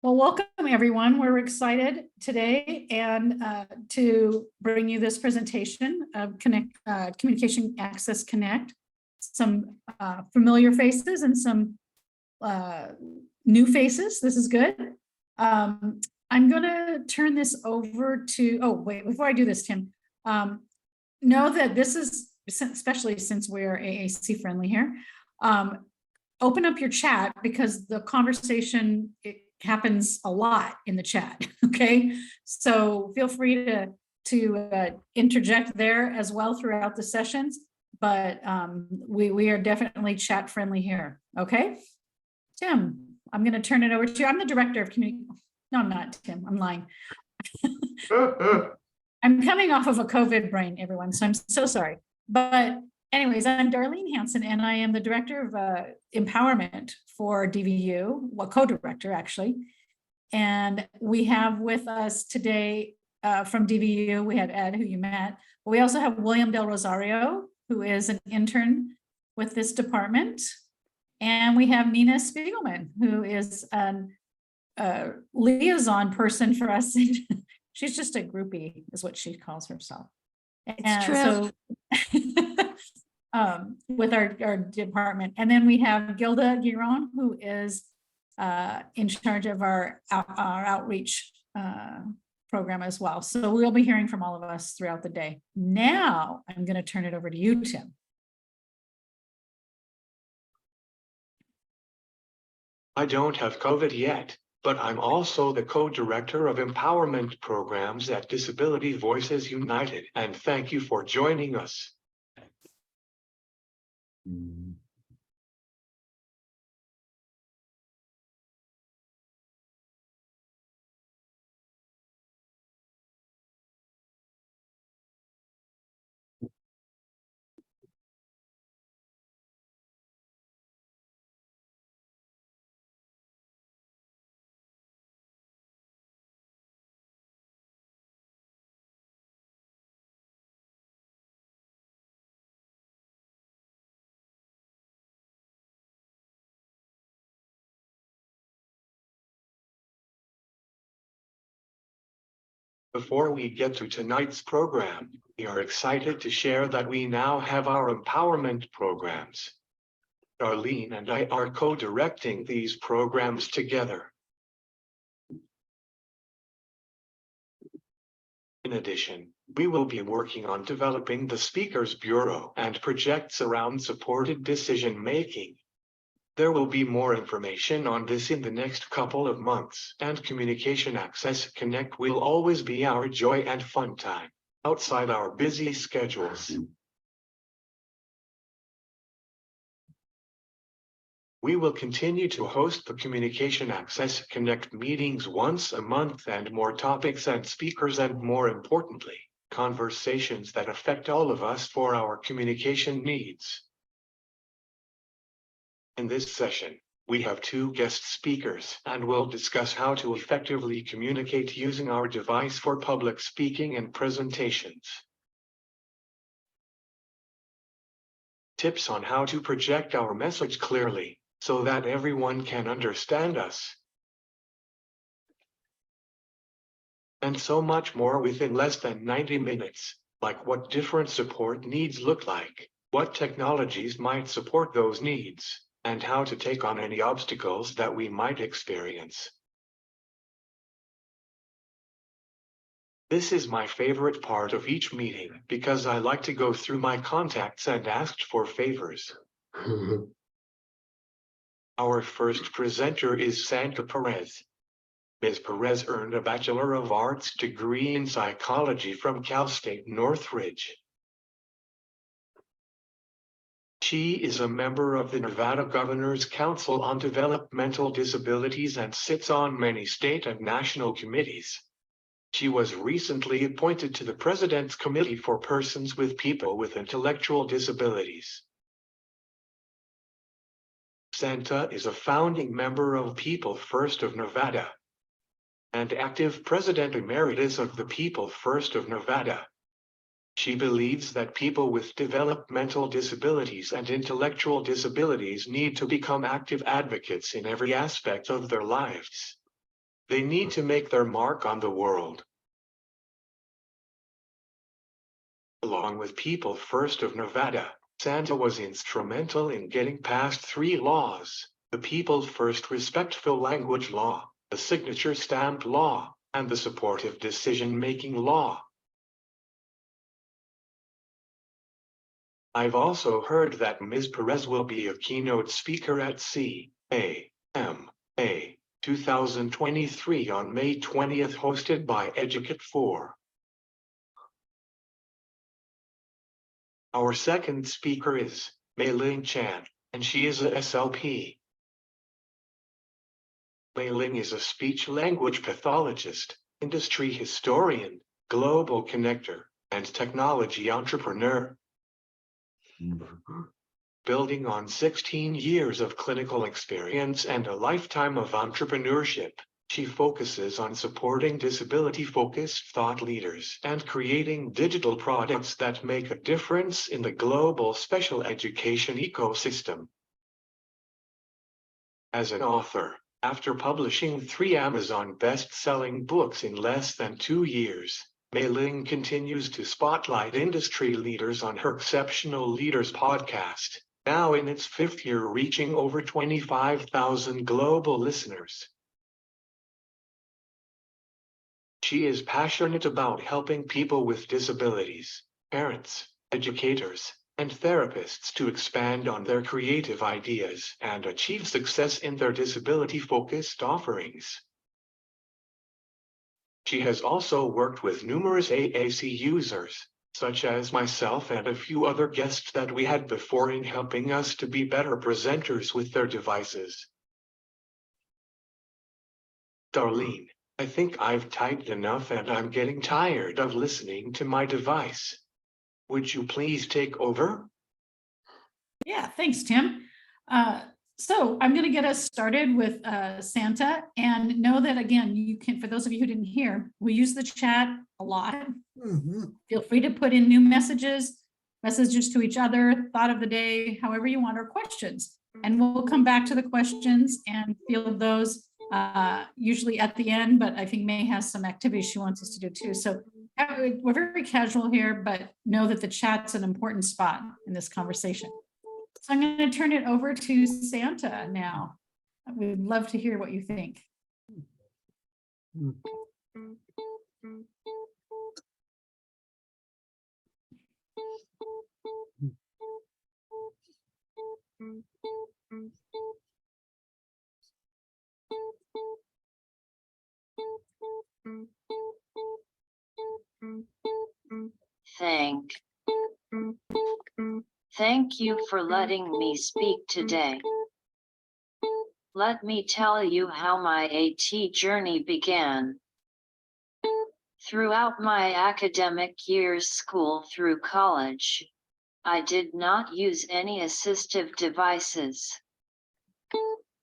Well, welcome everyone. We're excited today and to bring you this presentation of Communication Access Connect. Some familiar faces and some new faces. This is good. I'm going to turn this over to, oh, wait, before I do this, Tim, know that this is, especially since we're AAC friendly here, open up your chat because the conversation, happens a lot in the chat. Okay, so feel free to interject there as well throughout the sessions, but we are definitely chat friendly here. Okay, Tim, I'm going to turn it over to you. I'm the director of community. No, I'm not, Tim. I'm lying. I'm coming off of a COVID brain, everyone, so I'm so sorry. But anyways, I'm Darlene Hansen, and I am the director of empowerment for DVU, well, co-director actually. And we have with us today from DVU, we had Ed, who you met. But we also have William Del Rosario, who is an intern with this department. And we have Nina Spiegelman, who is a liaison person for us. She's just a groupie, is what she calls herself. It's true. So, with our department. And then we have Gilda Giron, who is in charge of our outreach program as well. So we'll be hearing from all of us throughout the day. Now I'm going to turn it over to you, Tim. I don't have COVID yet, but I'm also the co-director of empowerment programs at Disability Voices United, and thank you for joining us. Before we get to tonight's program, we are excited to share that we now have our empowerment programs. Darlene and I are co-directing these programs together. In addition, we will be working on developing the Speakers Bureau and projects around supported decision-making. There will be more information on this in the next couple of months, and Communication Access Connect will always be our joy and fun time, outside our busy schedules. We will continue to host the Communication Access Connect meetings once a month, and more topics and speakers, and more importantly, conversations that affect all of us for our communication needs. In this session, we have two guest speakers and will discuss how to effectively communicate using our device for public speaking and presentations. Tips on how to project our message clearly so that everyone can understand us. And so much more within less than 90 minutes, like what different support needs look like, what technologies might support those needs, and how to take on any obstacles that we might experience. This is my favorite part of each meeting because I like to go through my contacts and ask for favors. Our first presenter is Santa Perez. Ms. Perez earned a Bachelor of Arts degree in psychology from Cal State Northridge. She is a member of the Nevada Governor's Council on Developmental Disabilities and sits on many state and national committees. She was recently appointed to the President's Committee for Persons with People with Intellectual Disabilities. Santa is a founding member of People First of Nevada and active President Emeritus of the People First of Nevada. She believes that people with developmental disabilities and intellectual disabilities need to become active advocates in every aspect of their lives. They need to make their mark on the world. Along with People First of Nevada, Santa was instrumental in getting past 3 laws: the People First Respectful Language Law, the Signature Stamp Law, and the Supportive Decision-Making Law. I've also heard that Ms. Perez will be a keynote speaker at CAMA 2023 on May 20th, hosted by Educate4. Our second speaker is Mai Ling Chan, and she is a SLP. Mai Ling is a speech-language pathologist, industry historian, global connector, and technology entrepreneur. Building on 16 years of clinical experience and a lifetime of entrepreneurship, she focuses on supporting disability-focused thought leaders and creating digital products that make a difference in the global special education ecosystem. As an author, after publishing 3 Amazon best-selling books in less than 2 years, Mai Ling continues to spotlight industry leaders on her Exceptional Leaders podcast, now in its 5th year, reaching over 25,000 global listeners. She is passionate about helping people with disabilities, parents, educators, and therapists to expand on their creative ideas and achieve success in their disability-focused offerings. She has also worked with numerous AAC users, such as myself and a few other guests that we had before, in helping us to be better presenters with their devices. Darlene, I think I've typed enough and I'm getting tired of listening to my device. Would you please take over? Yeah, thanks, Tim. So I'm going to get us started with Santa, and know that, again, you can, for those of you who didn't hear, we use the chat a lot. Feel free to put in new messages to each other, thought of the day, however you want, or questions. And we'll come back to the questions and field those usually at the end, but I think May has some activities she wants us to do too. So we're very casual here, but know that the chat's an important spot in this conversation. So I'm going to turn it over to Santa now. We'd love to hear what you think. Thank you for letting me speak today. Let me tell you how my AT journey began. Throughout my academic years, school through college, I did not use any assistive devices.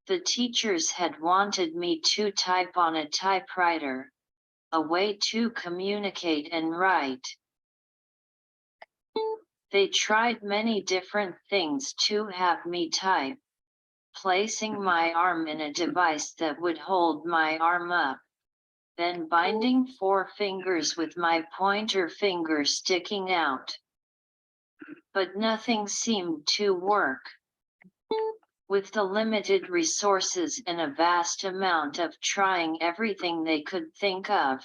The teachers had wanted me to type on a typewriter, a way to communicate and write. They tried many different things to have me type, placing my arm in a device that would hold my arm up, then binding 4 fingers with my pointer finger sticking out. But nothing seemed to work. With the limited resources and a vast amount of trying everything they could think of,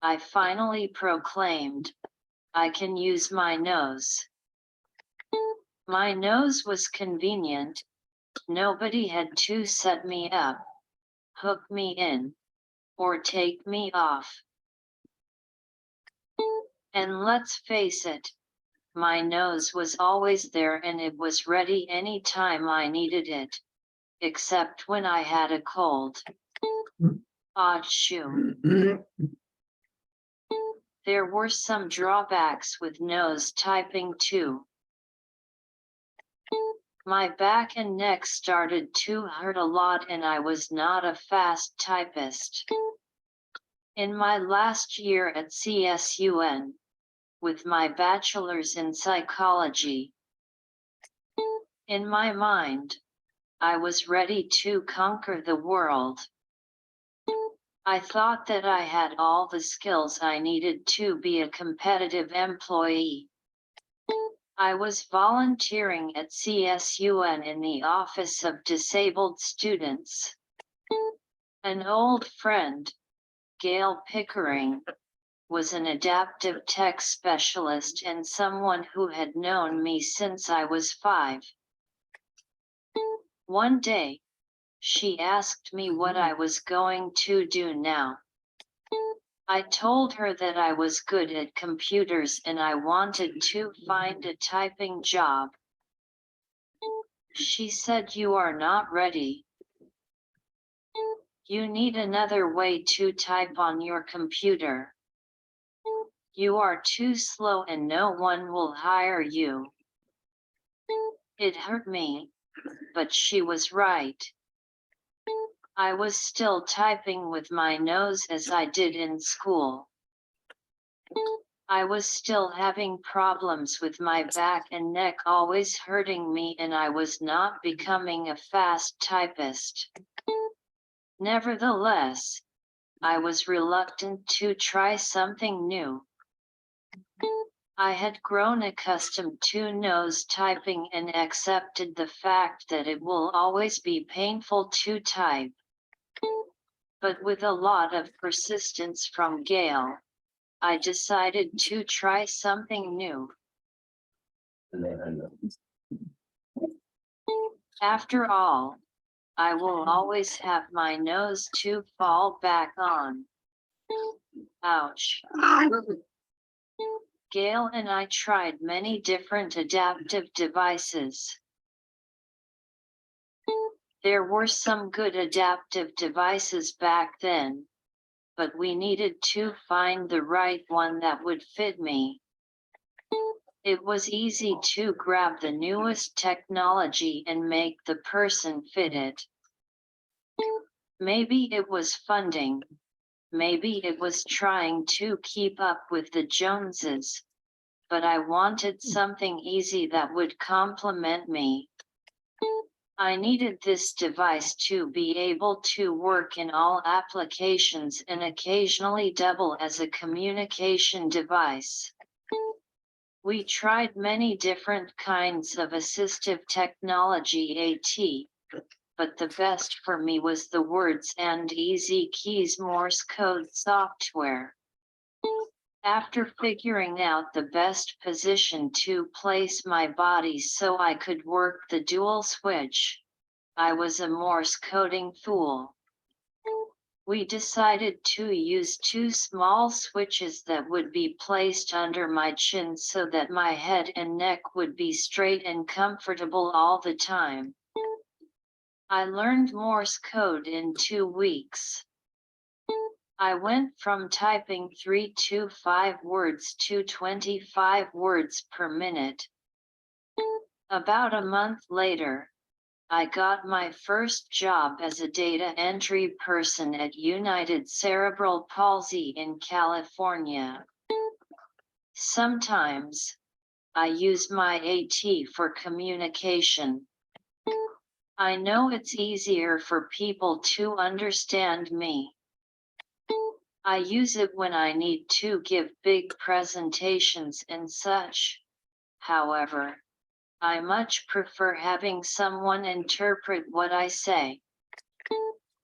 I finally proclaimed, I can use my nose. My nose was convenient. Nobody had to set me up, hook me in, or take me off. And let's face it, my nose was always there and it was ready anytime I needed it, except when I had a cold. Achoo. There were some drawbacks with nose typing too. My back and neck started to hurt a lot and I was not a fast typist. In my last year at CSUN, with my bachelor's in psychology, in my mind, I was ready to conquer the world. I thought that I had all the skills I needed to be a competitive employee. I was volunteering at CSUN in the Office of Disabled Students. An old friend, Gail Pickering, was an adaptive tech specialist and someone who had known me since I was 5. One day, she asked me what I was going to do now. I told her that I was good at computers and I wanted to find a typing job. She said, "You are not ready. You need another way to type on your computer. You are too slow and no one will hire you." It hurt me, but she was right. I was still typing with my nose as I did in school. I was still having problems with my back and neck always hurting me, and I was not becoming a fast typist. Nevertheless, I was reluctant to try something new. I had grown accustomed to nose typing and accepted the fact that it will always be painful to type. But with a lot of persistence from Gail, I decided to try something new. After all, I will always have my nose to fall back on. Ouch. Gail and I tried many different adaptive devices. There were some good adaptive devices back then, but we needed to find the right one that would fit me. It was easy to grab the newest technology and make the person fit it. Maybe it was funding. Maybe it was trying to keep up with the Joneses. But I wanted something easy that would complement me. I needed this device to be able to work in all applications and occasionally double as a communication device. We tried many different kinds of assistive technology but the best for me was the Words and Easy Keys Morse code software. After figuring out the best position to place my body so I could work the dual switch, I was a Morse coding fool. We decided to use 2 small switches that would be placed under my chin so that my head and neck would be straight and comfortable all the time. I learned Morse code in 2 weeks. I went from typing 3 to 5 words to 25 words per minute. About a month later, I got my first job as a data entry person at United Cerebral Palsy in California. Sometimes, I use my AT for communication. I know it's easier for people to understand me. I use it when I need to give big presentations and such. However, I much prefer having someone interpret what I say.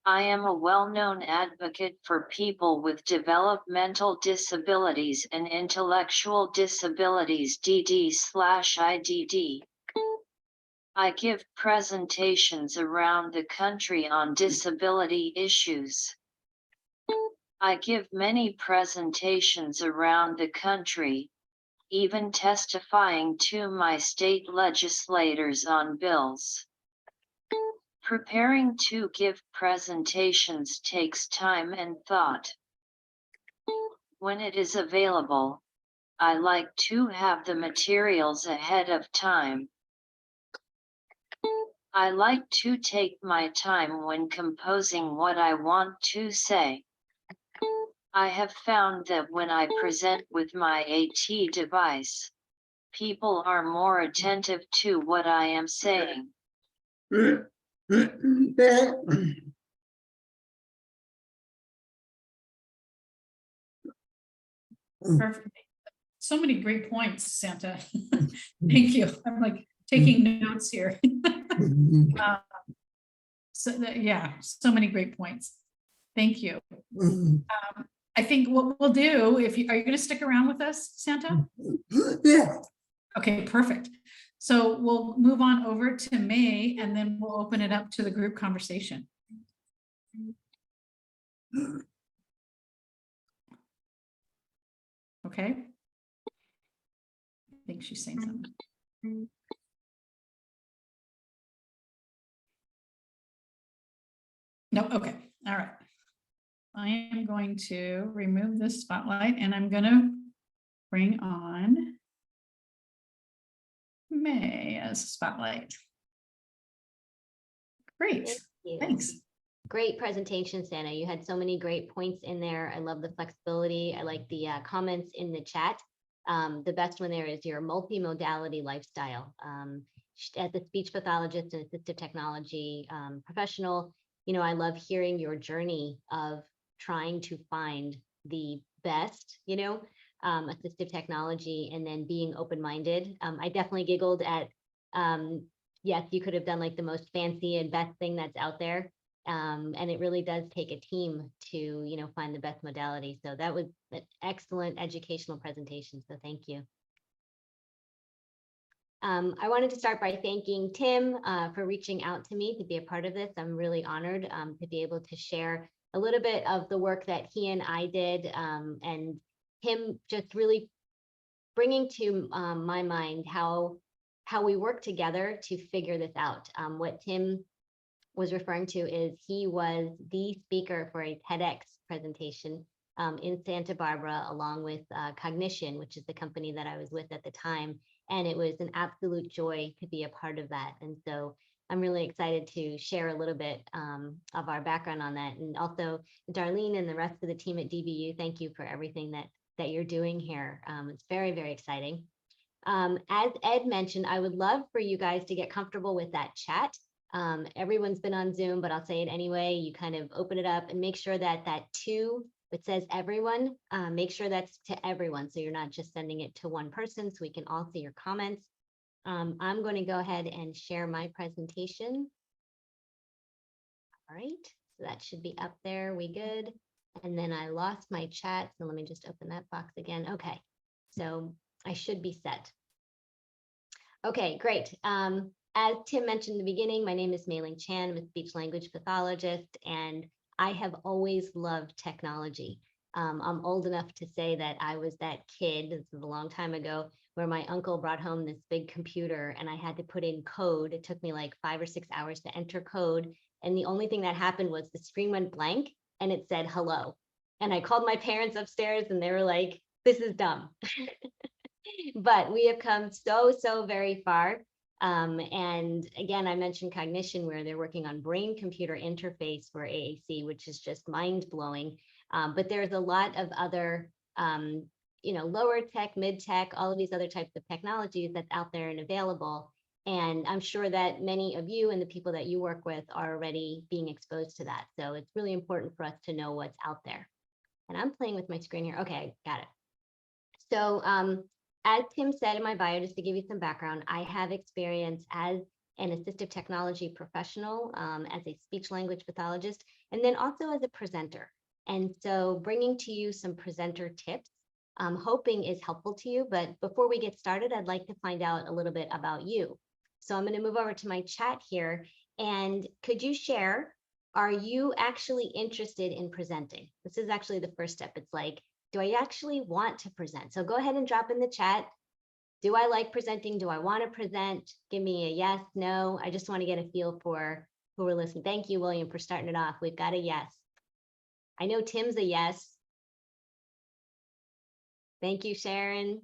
I am a well-known advocate for people with developmental disabilities and intellectual disabilities DD/IDD. I give presentations around the country on disability issues. I give many presentations around the country, even testifying to my state legislators on bills. Preparing to give presentations takes time and thought. When it is available, I like to have the materials ahead of time. I like to take my time when composing what I want to say. I have found that when I present with my AT device, people are more attentive to what I am saying. Perfect. So many great points, Santa. Thank you. I'm like taking notes here. Yeah, so many great points. Thank you. I think what we'll do, are you going to stick around with us, Santa? Yeah. Okay, perfect. So we'll move on over to May, and then we'll open it up to the group conversation. Okay. I think she's saying something. No, okay, all right. I am going to remove this spotlight, and I'm going to bring on May as a spotlight. Great, Thank you. thanks. Great presentation, Santa. You had so many great points in there. I love the flexibility. I like the comments in the chat. The best one there is your multimodality lifestyle. As a speech pathologist and assistive technology professional, you know, I love hearing your journey of trying to find the best, you know, assistive technology, and then being open-minded. I definitely giggled at, yes, you could have done like the most fancy and best thing that's out there. And it really does take a team to, you know, find the best modality. So that was an excellent educational presentation. So thank you. I wanted to start by thanking Tim for reaching out to me to be a part of this. I'm really honored to be able to share a little bit of the work that he and I did, and him just really bringing to my mind how we work together to figure this out. What Tim was referring to is he was the speaker for a TEDx presentation in Santa Barbara, along with Cognition, which is the company that I was with at the time. And it was an absolute joy to be a part of that. And so I'm really excited to share a little bit of our background on that. And also Darlene and the rest of the team at DBU, thank you for everything that you're doing here. It's very, very exciting. As Ed mentioned, I would love for you guys to get comfortable with that chat. Everyone's been on Zoom, but I'll say it anyway. You kind of open it up and make sure that it says everyone, make sure that's to everyone. So you're not just sending it to one person, so we can all see your comments. I'm going to go ahead and share my presentation. All right, so that should be up there. We good? And then I lost my chat. So let me just open that box again. Okay, so I should be set. Okay, great. As Tim mentioned in the beginning, my name is Mai Ling Chan. I'm a speech language pathologist, and I have always loved technology. I'm old enough to say that I was that kid, this was a long time ago, where my uncle brought home this big computer and I had to put in code. It took me like 5 or 6 hours to enter code. And the only thing that happened was the screen went blank and it said hello. And I called my parents upstairs and they were like, this is dumb. But we have come so very far. And again, I mentioned Cognition, where they're working on brain-computer interface for AAC, which is just mind-blowing. But there's a lot of other, you know, lower tech, mid-tech, all of these other types of technologies that's out there and available. And I'm sure that many of you and the people that you work with are already being exposed to that. So it's really important for us to know what's out there. And I'm playing with my screen here. Okay, got it. So as Tim said in my bio, just to give you some background, I have experience as an assistive technology professional, as a speech language pathologist, and then also as a presenter. And so bringing to you some presenter tips, I'm hoping is helpful to you. But before we get started, I'd like to find out a little bit about you. So I'm going to move over to my chat here. And could you share, are you actually interested in presenting? This is actually the first step. It's like, do I actually want to present? So go ahead and drop in the chat. Do I like presenting? Do I want to present? Give me a yes, no. I just want to get a feel for who we're listening. Thank you, William, for starting it off. We've got a yes. I know Tim's a yes. Thank you, Sharon.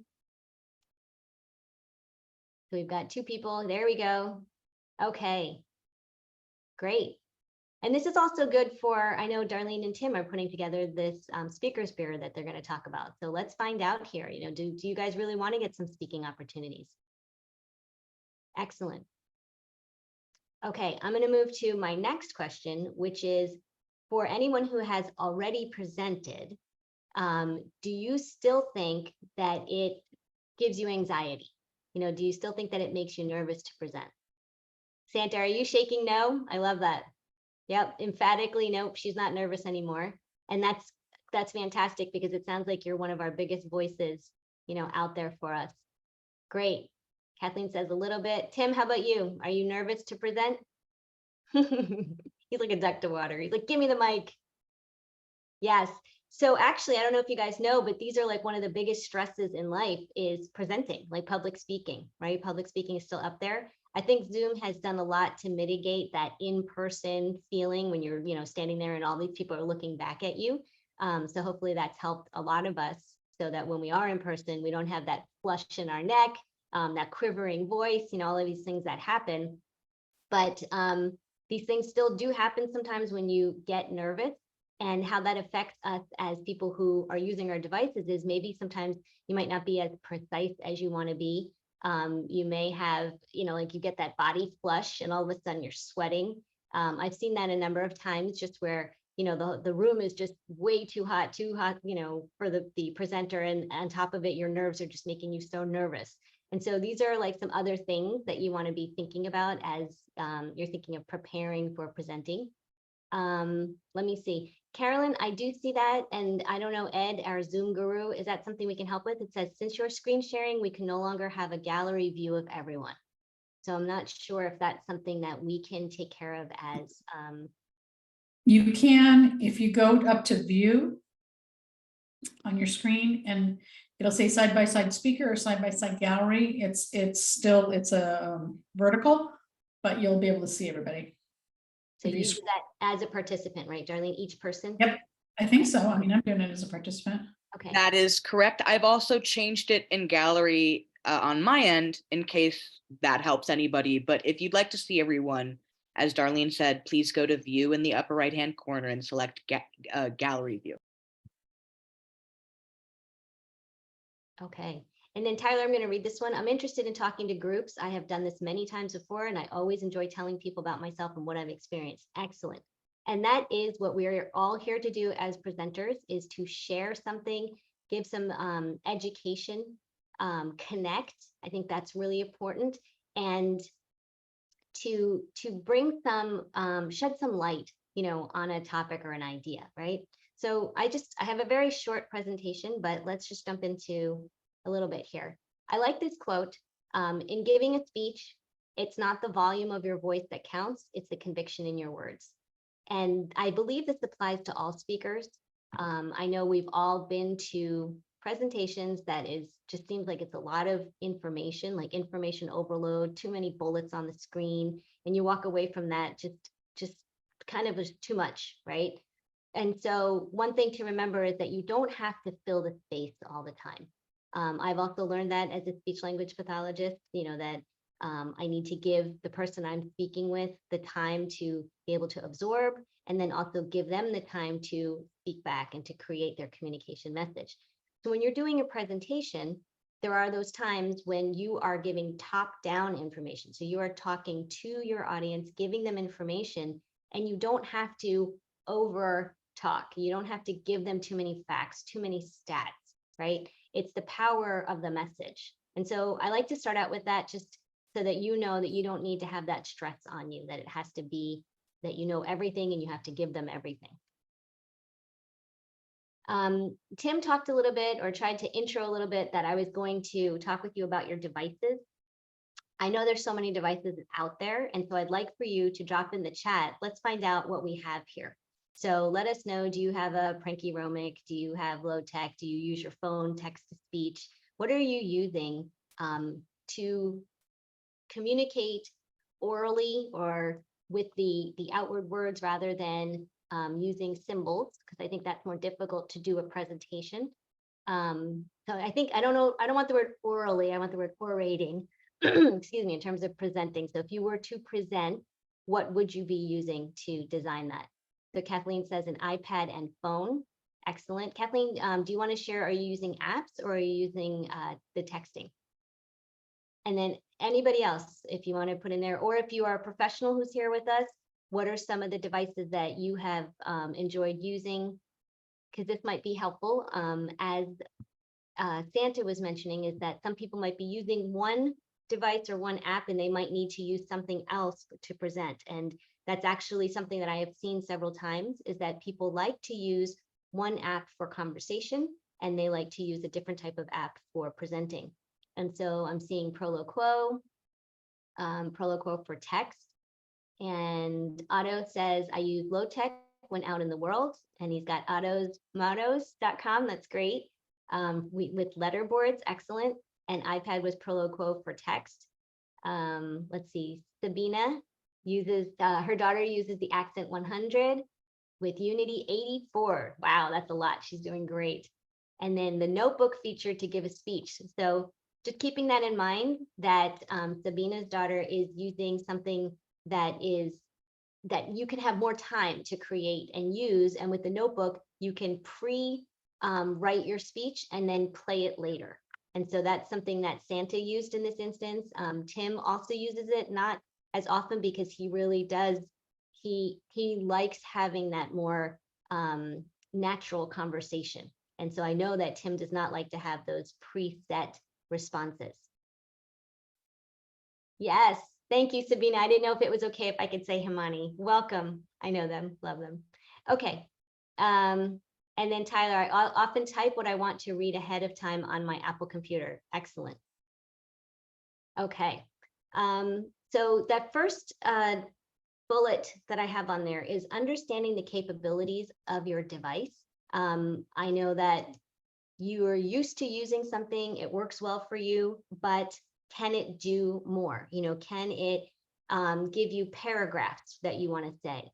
So we've got 2 people. There we go. Okay, great. And this is also good for, I know Darlene and Tim are putting together this speakers bureau that they're going to talk about. So let's find out here, you know, do you guys really want to get some speaking opportunities? Excellent. Okay, I'm going to move to my next question, which is for anyone who has already presented, Do you still think that it gives you anxiety? You know, do you still think that it makes you nervous to present? Santa, are you shaking no? I love that. Yep, emphatically, nope, she's not nervous anymore. And that's fantastic because it sounds like you're one of our biggest voices, you know, out there for us. Great. Kathleen says a little bit. Tim, how about you? Are you nervous to present? He's like a duck to water. He's like, give me the mic. Yes. So actually, I don't know if you guys know, but these are like one of the biggest stresses in life is presenting, like public speaking, right? Public speaking is still up there. I think Zoom has done a lot to mitigate that in-person feeling when you're, you know, standing there and all these people are looking back at you. So hopefully that's helped a lot of us so that when we are in person, we don't have that flush in our neck, that quivering voice, you know, all of these things that happen. But these things still do happen sometimes when you get nervous. And how that affects us as people who are using our devices is maybe sometimes you might not be as precise as you want to be. You may have, you know, like you get that body flush and all of a sudden you're sweating. I've seen that a number of times just where, you know, the room is just way too hot, you know, for the presenter. And on top of it, your nerves are just making you so nervous. And so these are like some other things that you want to be thinking about as you're thinking of preparing for presenting. Let me see. Carolyn, I do see that. And I don't know, Ed, our Zoom guru, is that something we can help with? It says, since you're screen sharing, we can no longer have a gallery view of everyone. So I'm not sure if that's something that we can take care of as. You can, if you go up to view on your screen and it'll say side-by-side speaker or side-by-side gallery. It's a vertical, but you'll be able to see everybody. So If you you do that as a participant, right, Darlene, each person? Yep, I think so. I mean, I'm doing it as a participant. Okay. That is correct. I've also changed it in gallery on my end in case that helps anybody. But if you'd like to see everyone, as Darlene said, please go to view in the upper right-hand corner and select gallery view. Okay. And then Tyler, I'm going to read this one. I'm interested in talking to groups. I have done this many times before, and I always enjoy telling people about myself and what I've experienced. Excellent. And that is what we're all here to do as presenters, is to share something, give some education, connect. I think that's really important. And to bring some, shed some light, you know, on a topic or an idea, right? So I have a very short presentation, but let's just jump into a little bit here. I like this quote. In giving a speech, it's not the volume of your voice that counts, it's the conviction in your words. And I believe this applies to all speakers. I know we've all been to presentations that just seems like it's a lot of information, like information overload, too many bullets on the screen, and you walk away from that just kind of too much, right? And so one thing to remember is that you don't have to fill the space all the time. I've also learned that as a speech language pathologist, you know, that I need to give the person I'm speaking with the time to be able to absorb, and then also give them the time to speak back and to create their communication message. So when you're doing a presentation, there are those times when you are giving top-down information. So you are talking to your audience, giving them information, and you don't have to over talk. You don't have to give them too many facts, too many stats, right? It's the power of the message. And so I like to start out with that, just so that you know that you don't need to have that stress on you, that it has to be that you know everything and you have to give them everything. Tim talked a little bit, or tried to intro a little bit, that I was going to talk with you about your devices. I know there's so many devices out there, and so I'd like for you to drop in the chat. Let's find out what we have here. So let us know, do you have a Pranky Romic? Do you have low tech? Do you use your phone, text to speech? What are you using to communicate orally or with the outward words rather than using symbols? Because I think that's more difficult to do a presentation. So I think, I don't want the word orally, I want the word orating, excuse me, in terms of presenting. So if you were to present, what would you be using to design that? So Kathleen says an iPad and phone. Excellent. Kathleen, do you want to share, are you using apps or are you using the texting? And then anybody else, if you want to put in there, or if you are a professional who's here with us, what are some of the devices that you have enjoyed using? because this might be helpful, as Santa was mentioning, is that some people might be using one device or one app and they might need to use something else to present. And that's actually something that I have seen several times, is that people like to use one app for conversation and they like to use a different type of app for presenting. And so I'm seeing Proloquo for text. And Otto says, I use low tech when out in the world, and he's got mottos.com. That's great. With letterboards, excellent. And iPad was Proloquo for text. Let's see, Sabina uses, her daughter uses the Accent 100 with Unity 84. Wow, that's a lot. She's doing great. And then the notebook feature to give a speech. So just keeping that in mind, that Sabina's daughter is using something that you can have more time to create and use. And with the notebook, you can write your speech and then play it later. And so that's something that Santa used in this instance. Tim also uses it, not as often, because he really does, he likes having that more natural conversation. And so I know that Tim does not like to have those preset responses. Yes, thank you, Sabina. I didn't know if it was okay if I could say Himani. Welcome. I know them, love them. Okay. And then Tyler, I often type what I want to read ahead of time on my Apple computer. Excellent. Okay. So that first bullet that I have on there is understanding the capabilities of your device. I know that you are used to using something, it works well for you, but can it do more? You know, can it give you paragraphs that you want to say?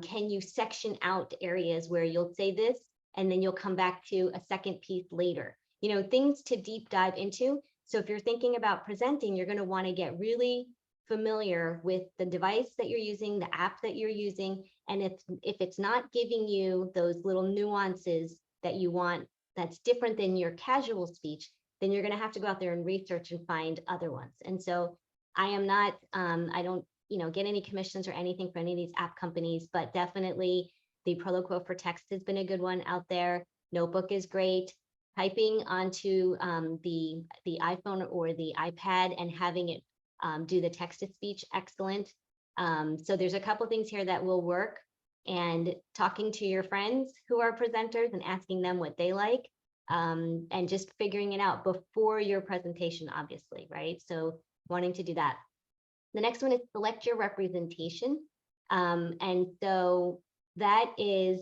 Can you section out areas where you'll say this and then you'll come back to a second piece later? You know, things to deep dive into. So if you're thinking about presenting, you're going to want to get really familiar with the device that you're using, the app that you're using. And if it's not giving you those little nuances that you want, that's different than your casual speech, then you're going to have to go out there and research and find other ones. And so I am not, I don't, get any commissions or anything for any of these app companies, but definitely the Proloquo for text has been a good one out there. Notebook is great. Typing onto the iPhone or the iPad and having it do the text to speech, excellent. So there's a couple things here that will work, and talking to your friends who are presenters and asking them what they like, and just figuring it out before your presentation, obviously, right? So wanting to do that. The next one is select your representation. And so that is,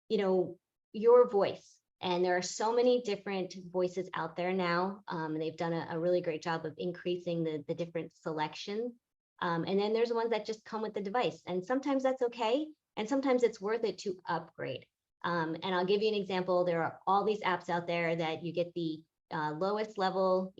your voice. And there are so many different voices out there now. They've done a really great job of increasing the different selections. And then there's ones that just come with the device. And sometimes that's okay. And sometimes it's worth it to upgrade. And I'll give you an example. There are all these apps out there that you get the lowest level,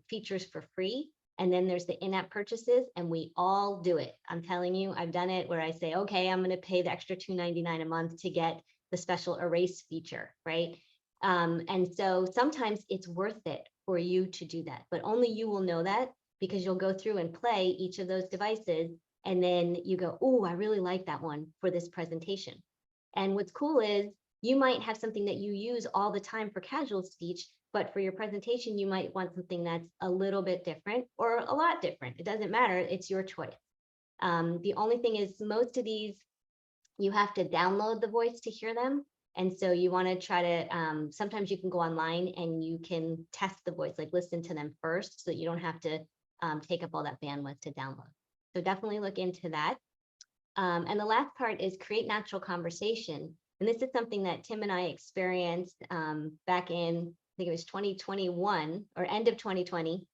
features for free. And then there's the in-app purchases, and we all do it. I'm telling you, I've done it where I say, okay, I'm going to pay the extra $2.99 a month to get the special erase feature, right? And so sometimes it's worth it for you to do that, but only you will know that, because you'll go through and play each of those devices. And then you go, oh, I really like that one for this presentation. And what's cool is you might have something that you use all the time for casual speech, but for your presentation, you might want something that's a little bit different or a lot different. It doesn't matter. It's your choice. The only thing is, most of these, you have to download the voice to hear them. And so you want to try to, sometimes you can go online and you can test the voice, like listen to them first, so that you don't have to take up all that bandwidth to download. So definitely look into that. And the last part is create natural conversation. And this is something that Tim and I experienced back in, I think it was 2021 or end of 2020.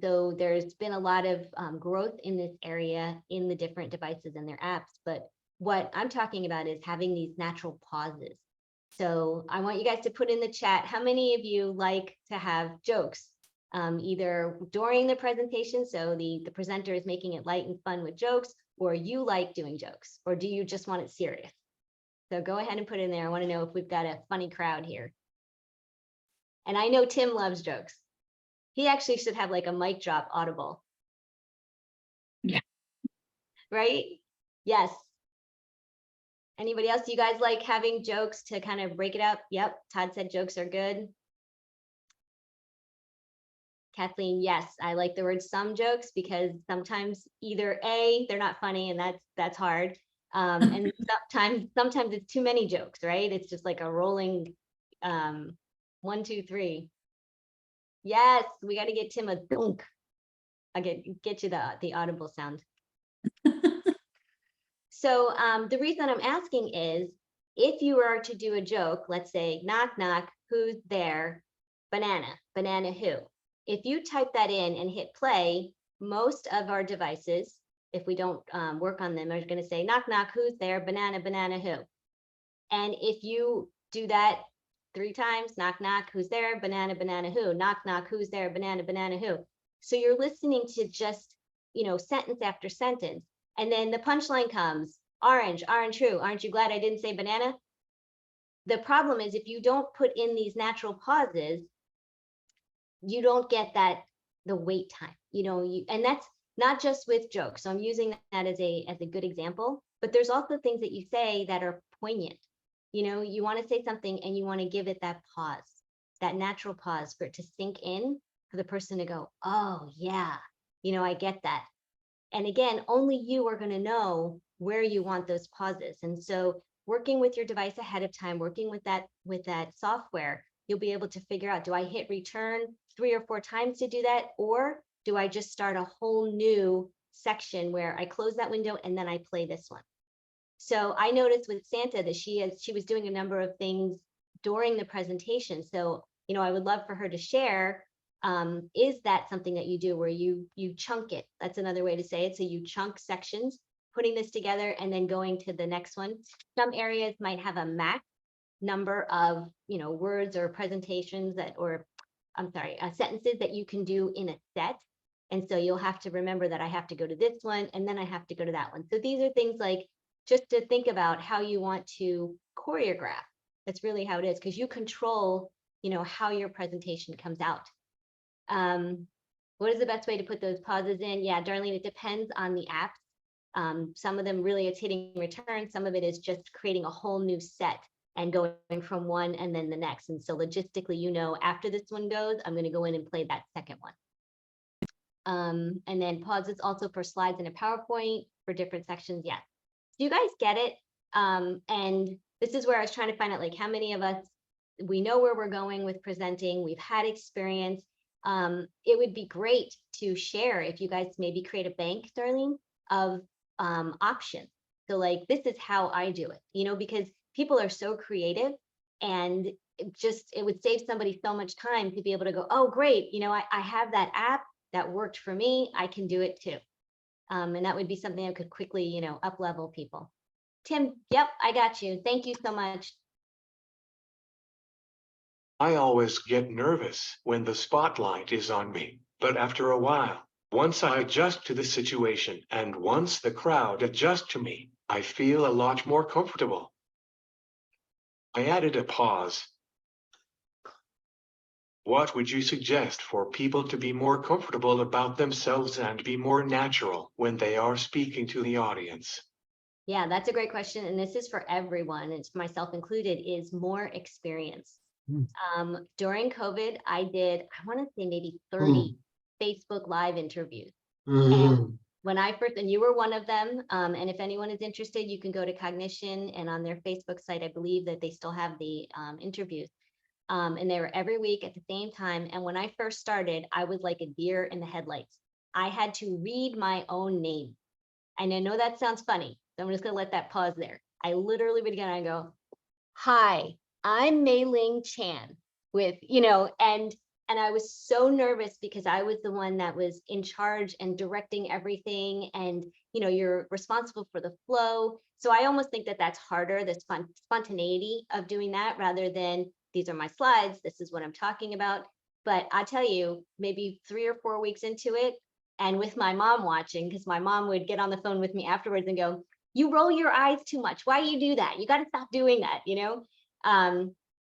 So there's been a lot of growth in this area in the different devices and their apps. But what I'm talking about is having these natural pauses. So I want you guys to put in the chat, how many of you like to have jokes, either during the presentation, so the presenter is making it light and fun with jokes, or you like doing jokes, or do you just want it serious? So go ahead and put in there. I want to know if we've got a funny crowd here. And I know Tim loves jokes. He actually should have like a mic drop audible. Yeah. Right? Yes. Anybody else? You guys like having jokes to kind of break it up? Yep, Todd said jokes are good. Kathleen, yes, I like the word some jokes because sometimes either A, they're not funny and that's hard. And sometimes it's too many jokes, right? It's just like a rolling 1, 2, 3. Yes, we got to get Tim a dunk. I'll get you the audible sound. So the reason I'm asking is if you were to do a joke, let's say knock knock, who's there? Banana who? If you type that in and hit play, most of our devices, if we don't work on them, are going to say knock knock, who's there? Banana who? And if you do that 3 times, knock knock, who's there? Banana who? Knock knock, who's there? Banana who? So you're listening to just, sentence after sentence. And then the punchline comes, orange who? Aren't you glad I didn't say banana? The problem is if you don't put in these natural pauses, you don't get the wait time, and that's not just with jokes. So I'm using that as a good example, but there's also things that you say that are poignant. You want to say something and you want to give it that pause, that natural pause for it to sink in, for the person to go, oh yeah, I get that. And again, only you are going to know where you want those pauses. And so working with your device ahead of time, working with that software, you'll be able to figure out, do I hit return 3 or 4 times to do that? Or do I just start a whole new section where I close that window and then I play this one? So I noticed with Santa that she was doing a number of things during the presentation. So, I would love for her to share, is that something that you do where you chunk it? That's another way to say it. So you chunk sections, putting this together and then going to the next one. Some areas might have a max number of, words or presentations sentences that you can do in a set. And so you'll have to remember that I have to go to this one and then I have to go to that one. So these are things like just to think about how you want to choreograph. That's really how it is, because you control, how your presentation comes out. What is the best way to put those pauses in? Yeah, Darlene, it depends on the apps. Some of them really it's hitting return. Some of it is just creating a whole new set and going from one and then the next. And so logistically, after this one goes, I'm going to go in and play that second one. And then pauses also for slides in a PowerPoint for different sections. Yeah. Do you guys get it? And this is where I was trying to find out, like, how many of us, we know where we're going with presenting, we've had experience. It would be great to share if you guys maybe create a bank, Darlene, of options. So like, this is how I do it, because people are so creative, and it would save somebody so much time to be able to go, oh, great, I have that app that worked for me, I can do it too. And that would be something that could quickly, up level people. Tim, yep, I got you. Thank you so much. I always get nervous when the spotlight is on me, but after a while, once I adjust to the situation and once the crowd adjusts to me, I feel a lot more comfortable. I added a pause. What would you suggest for people to be more comfortable about themselves and be more natural when they are speaking to the audience? Yeah, that's a great question. And this is for everyone, and myself included, is more experience. During COVID, I did, I want to say maybe 30 Facebook Live interviews. And when I first, and you were one of them, and if anyone is interested, you can go to Cognition, and on their Facebook site, I believe that they still have the interviews. And they were every week at the same time. And when I first started, I was like a deer in the headlights. I had to read my own name. And I know that sounds funny, so I'm just going to let that pause there. I literally would begin and go, hi, I'm Mai Ling Chan with, and I was so nervous because I was the one that was in charge and directing everything. And, you're responsible for the flow. So I almost think that that's harder, the spontaneity of doing that, rather than these are my slides, this is what I'm talking about. But I tell you, maybe 3 or 4 weeks into it, and with my mom watching, because my mom would get on the phone with me afterwards and go, you roll your eyes too much. Why do you do that? You got to stop doing that,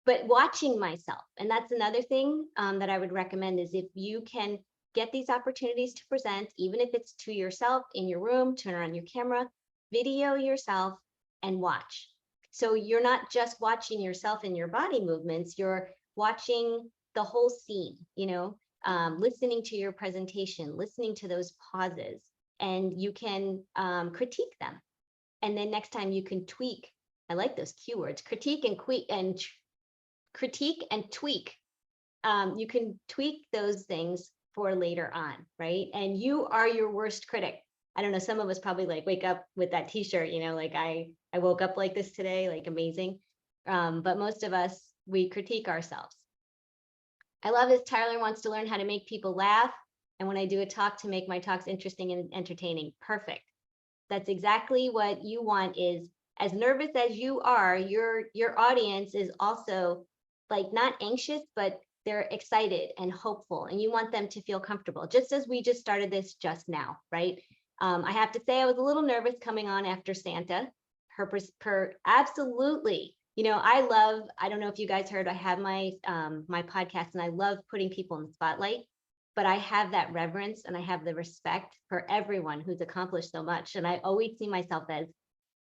But watching myself, and that's another thing that I would recommend, is if you can get these opportunities to present, even if it's to yourself in your room, turn on your camera, video yourself and watch. So you're not just watching yourself and your body movements, you're watching the whole scene, listening to your presentation, listening to those pauses, and you can critique them. And then next time you can tweak. I like those keywords, critique and tweak. You can tweak those things for later on, right? And you are your worst critic. I don't know, some of us probably like wake up with that t-shirt, like I woke up like this today, like amazing. But most of us, we critique ourselves. I love this. Tyler wants to learn how to make people laugh. And when I do a talk, to make my talks interesting and entertaining. Perfect. That's exactly what you want. Is as nervous as you are, your audience is also like not anxious, but they're excited and hopeful, and you want them to feel comfortable, just as we just started this just now, right? I have to say I was a little nervous coming on after Santa. Absolutely. I don't know if you guys heard, I have my my podcast, and I love putting people in the spotlight, but I have that reverence and I have the respect for everyone who's accomplished so much. And I always see myself as,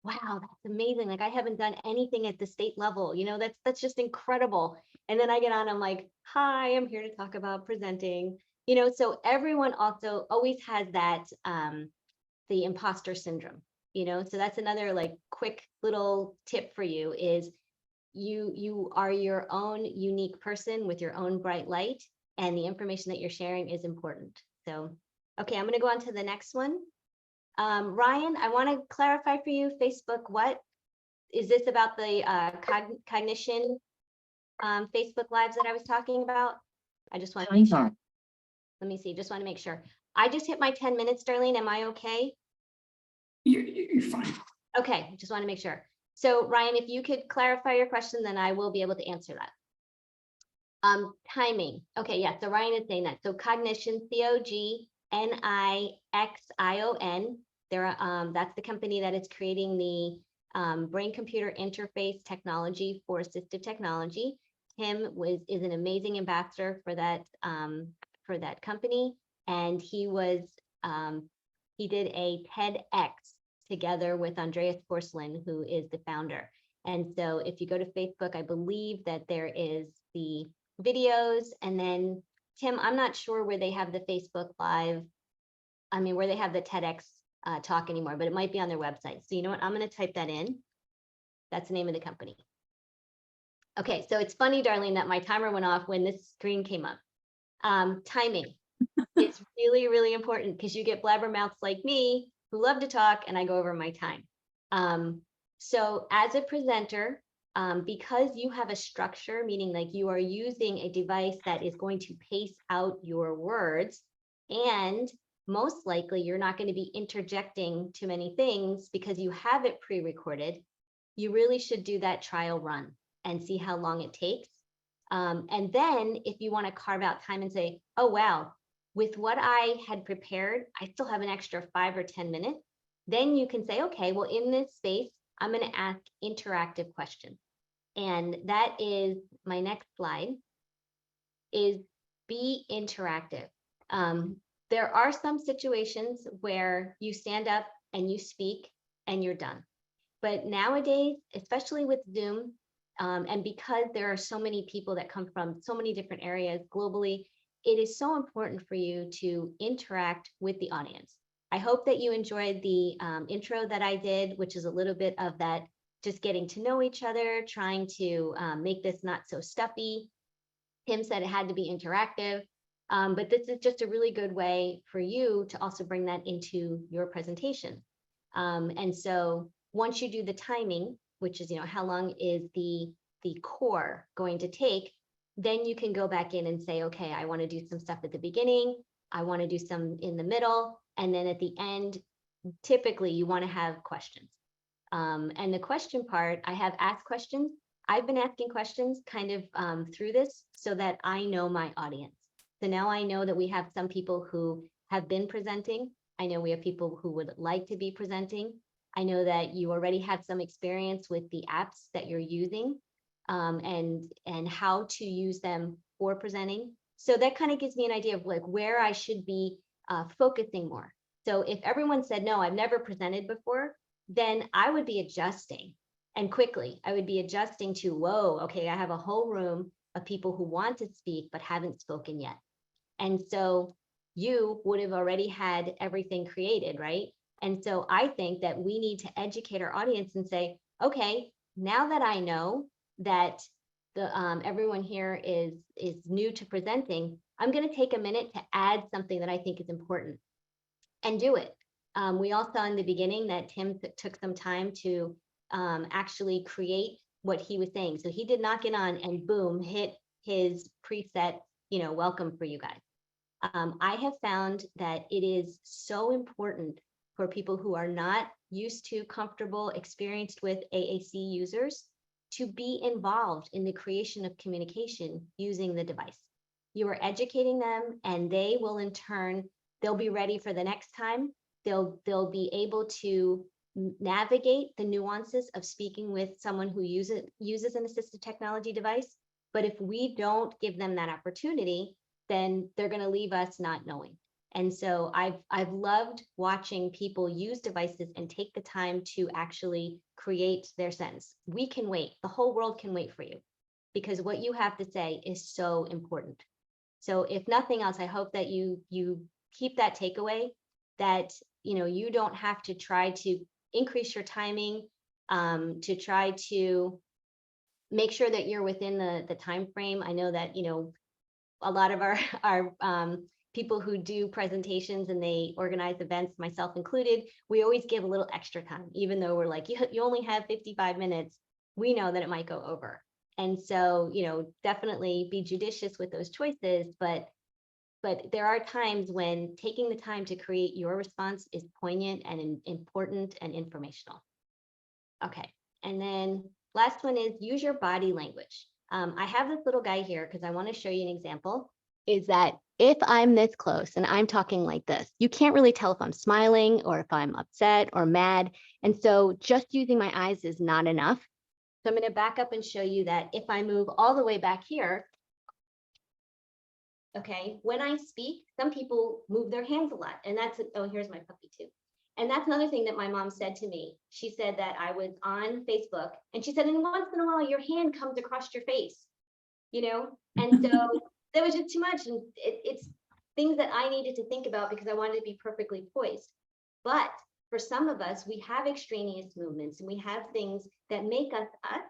wow, that's amazing. Like I haven't done anything at the state level, that's just incredible. And then I get on, I'm like, hi, I'm here to talk about presenting, so everyone also always has that, the imposter syndrome, so that's another like quick little tip for you is you are your own unique person with your own bright light, and the information that you're sharing is important. So, okay, I'm going to go on to the next one. Ryan, I want to clarify for you, Facebook, what is this about the cognition Facebook Lives that I was talking about? I just want to make sure. Let me see, just want to make sure. I just hit my 10 minutes, Darlene. Am I okay? You're fine. Okay, just want to make sure. So Ryan, if you could clarify your question, then I will be able to answer that. Timing. Okay, yeah, so Ryan is saying that. So cognition, COGNIXION. That's the company that is creating the brain-computer interface technology for assistive technology. Tim is an amazing ambassador for that company, and he did a TEDx together with Andreas Porcelain, who is the founder. And so if you go to Facebook, I believe that there is the videos, and then Tim, I'm not sure where they have the Facebook Live, where they have the TEDx talk anymore, but it might be on their website. So you know what, I'm going to type that in. That's the name of the company. Okay, so it's funny, Darlene, that my timer went off when this screen came up. Timing. It's really, really important because you get blabbermouths like me who love to talk, and I go over my time. So as a presenter, because you have a structure, meaning like you are using a device that is going to pace out your words, and most likely you're not going to be interjecting too many things because you have it pre-recorded, you really should do that trial run and see how long it takes. And then if you want to carve out time and say, oh, wow, with what I had prepared, I still have an extra 5 or 10 minutes, then you can say, okay, well, in this space, I'm going to ask interactive questions. And that is my next slide, is be interactive. There are some situations where you stand up and you speak and you're done. But nowadays, especially with Zoom, and because there are so many people that come from so many different areas globally, it is so important for you to interact with the audience. I hope that you enjoyed the intro that I did, which is a little bit of that, just getting to know each other, trying to make this not so stuffy. Tim said it had to be interactive, but this is just a really good way for you to also bring that into your presentation. And so once you do the timing, which is, how long is the core going to take, then you can go back in and say, okay, I want to do some stuff at the beginning, I want to do some in the middle, and then at the end, typically you want to have questions. And the question part, I have asked questions. I've been asking questions kind of through this so that I know my audience. So now I know that we have some people who have been presenting. I know we have people who would like to be presenting. I know that you already have some experience with the apps that you're using, and how to use them for presenting. So that kind of gives me an idea of like where I should be focusing more. So if everyone said, no, I've never presented before, then I would be adjusting And quickly, I would be adjusting to, whoa, okay, I have a whole room of people who want to speak but haven't spoken yet. And so you would have already had everything created, right? And so I think that we need to educate our audience and say, okay, now that I know that everyone here is new to presenting, I'm going to take a minute to add something that I think is important and do it. We all saw in the beginning that Tim took some time to actually create what he was saying. So he did not get on and boom, hit his preset, welcome for you guys. I have found that it is so important for people who are not used to, comfortable, experienced with AAC users to be involved in the creation of communication using the device. You are educating them and they will in turn, they'll be ready for the next time. They'll be able to navigate the nuances of speaking with someone who uses an assistive technology device. But if we don't give them that opportunity, then they're going to leave us not knowing. And so I've loved watching people use devices and take the time to actually create their sentence. We can wait. The whole world can wait for you because what you have to say is so important. So if nothing else, I hope that you keep that takeaway that, you don't have to try to increase your timing, to try to make sure that you're within the time frame. I know that, a lot of our people who do presentations and they organize events, myself included, we always give a little extra time, even though we're like, you only have 55 minutes. We know that it might go over. And so, definitely be judicious with those choices, but there are times when taking the time to create your response is poignant and important and informational. Okay, and then last one is use your body language. I have this little guy here because I want to show you an example, is that if I'm this close and I'm talking like this, you can't really tell if I'm smiling or if I'm upset or mad. And so just using my eyes is not enough. So I'm going to back up and show you that if I move all the way back here, okay, when I speak, some people move their hands a lot. And that's, oh, here's my puppy too. And that's another thing that my mom said to me. She said that I was on Facebook and she said, and once in a while, your hand comes across your face, And so that was just too much. And it's things that I needed to think about because I wanted to be perfectly poised. But for some of us, we have extraneous movements and we have things that make us us.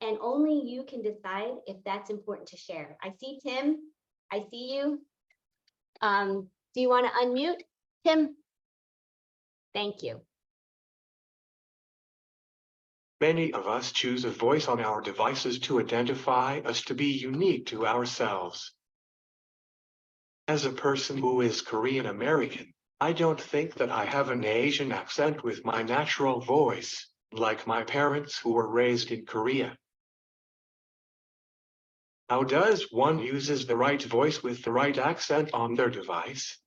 And only you can decide if that's important to share. I see Tim. I see you. Do you want to unmute, Tim? Thank you. Many of us choose a voice on our devices to identify us to be unique to ourselves. As a person who is Korean American, I don't think that I have an Asian accent with my natural voice, like my parents who were raised in Korea. How does one uses the right voice with the right accent on their device?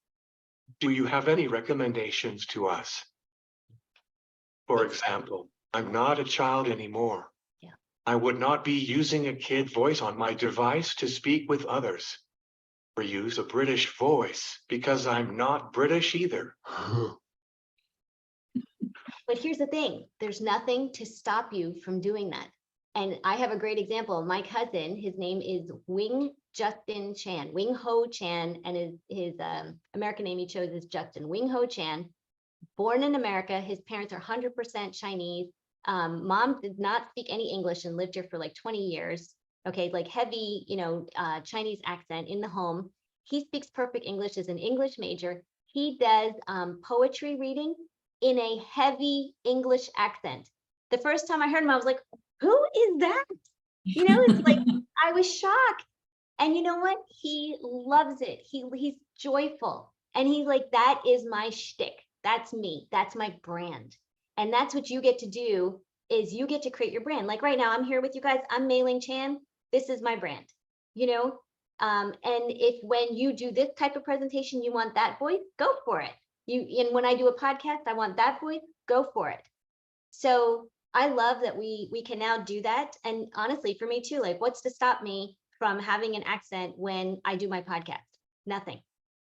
Do you have any recommendations to us? For example, I'm not a child anymore. Yeah. I would not be using a kid voice on my device to speak with others. Or use a British voice because I'm not British either. But here's the thing, there's nothing to stop you from doing that. And I have a great example. My cousin, his name is Wing Ho Chan, and his American name he chose is Justin. Wing Ho Chan, born in America. His parents are 100% Chinese. Mom did not speak any English and lived here for like 20 years. Okay, like heavy, Chinese accent in the home. He speaks perfect English, is an English major. He does poetry reading in a heavy English accent. The first time I heard him, I was like, who is that? It's like, I was shocked. And you know what? He loves it. He's joyful. And he's like, that is my shtick. That's me. That's my brand. And that's what you get to do, is you get to create your brand. Like right now, I'm here with you guys. I'm Mai Ling Chan. This is my brand, and if when you do this type of presentation, you want that voice, go for it. And when I do a podcast, I want that voice, go for it. So I love that we can now do that. And honestly, for me too, like what's to stop me from having an accent when I do my podcast? Nothing.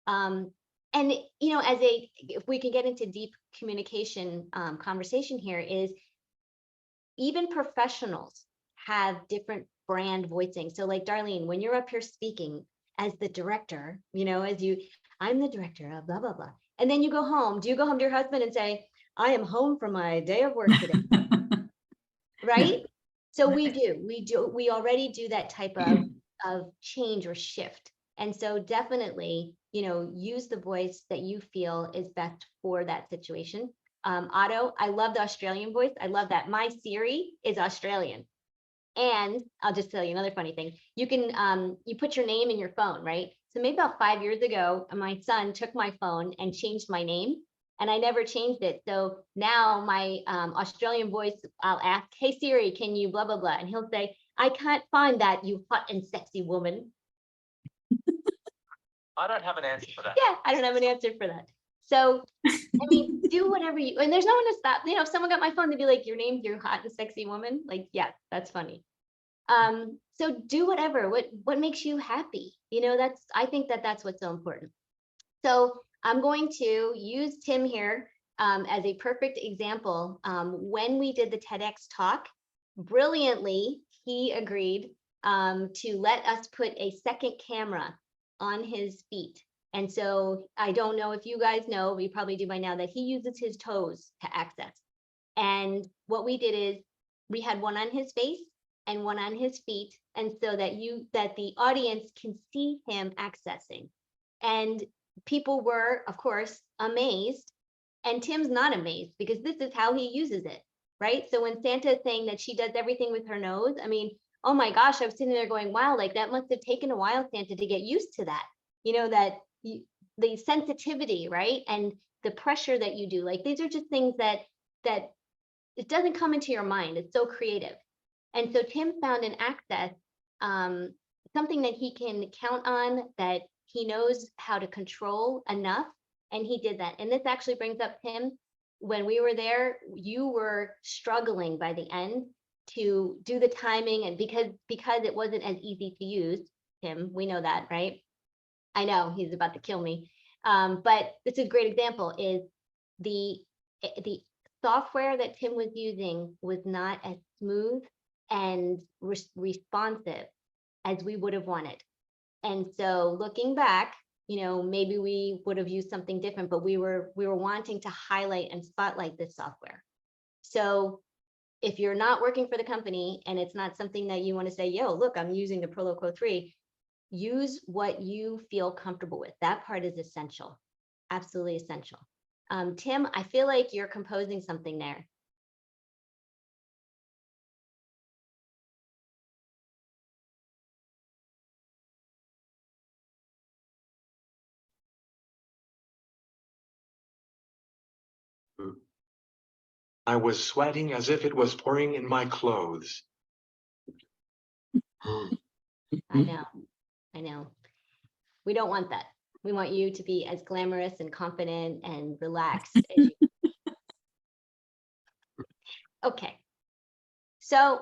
And if we can get into deep communication conversation here, is even professionals have different brand voicing. So like Darlene, when you're up here speaking as the director, I'm the director of blah, blah, blah. And then you go home. Do you go home to your husband and say, I am home from my day of work today? Right? So we already do that type of change or shift. And so definitely, use the voice that you feel is best for that situation. Otto, I love the Australian voice. I love that. My Siri is Australian. And I'll just tell you another funny thing. You can, you put your name in your phone, right? So maybe about 5 years ago, my son took my phone and changed my name, and I never changed it. So now my Australian voice, I'll ask, hey Siri, can you blah, blah, blah. And he'll say, I can't find that, you hot and sexy woman. I don't have an answer for that. Yeah, I don't have an answer for that. So, I mean, do whatever you, and there's no one to stop. If someone got my phone, they'd be like, your name's your hot and sexy woman. Like, yeah, that's funny. So do whatever, what makes you happy. I think that's what's so important. So I'm going to use Tim here as a perfect example. When we did the TEDx talk, brilliantly, he agreed to let us put a second camera on his feet. And so I don't know if you guys know, we probably do by now, that he uses his toes to access. And what we did is we had one on his face and one on his feet, and so that the audience can see him accessing. And people were, of course, amazed. And Tim's not amazed because this is how he uses it, right? So when Santa is saying that she does everything with her nose, I mean, oh my gosh, I was sitting there going, wow, like that must have taken a while, Santa, to get used to that. The sensitivity, right? And the pressure that you do, like these are just things that it doesn't come into your mind. It's so creative. And so Tim found an access, something that he can count on, that he knows how to control enough. And he did that. And this actually brings up, Tim, when we were there, you were struggling by the end to do the timing, and because it wasn't as easy to use, Tim, we know that, right? I know he's about to kill me. But this is a great example, is the software that Tim was using was not as smooth and responsive as we would have wanted. And so looking back, maybe we would have used something different, but we were wanting to highlight and spotlight this software. So if you're not working for the company and it's not something that you want to say, yo, look, I'm using the Proloquo 3, use what you feel comfortable with. That part is essential, absolutely essential. Tim, I feel like you're composing something there. I was sweating as if it was pouring in my clothes. I know. We don't want that. We want you to be as glamorous and confident and relaxed as you. Okay. So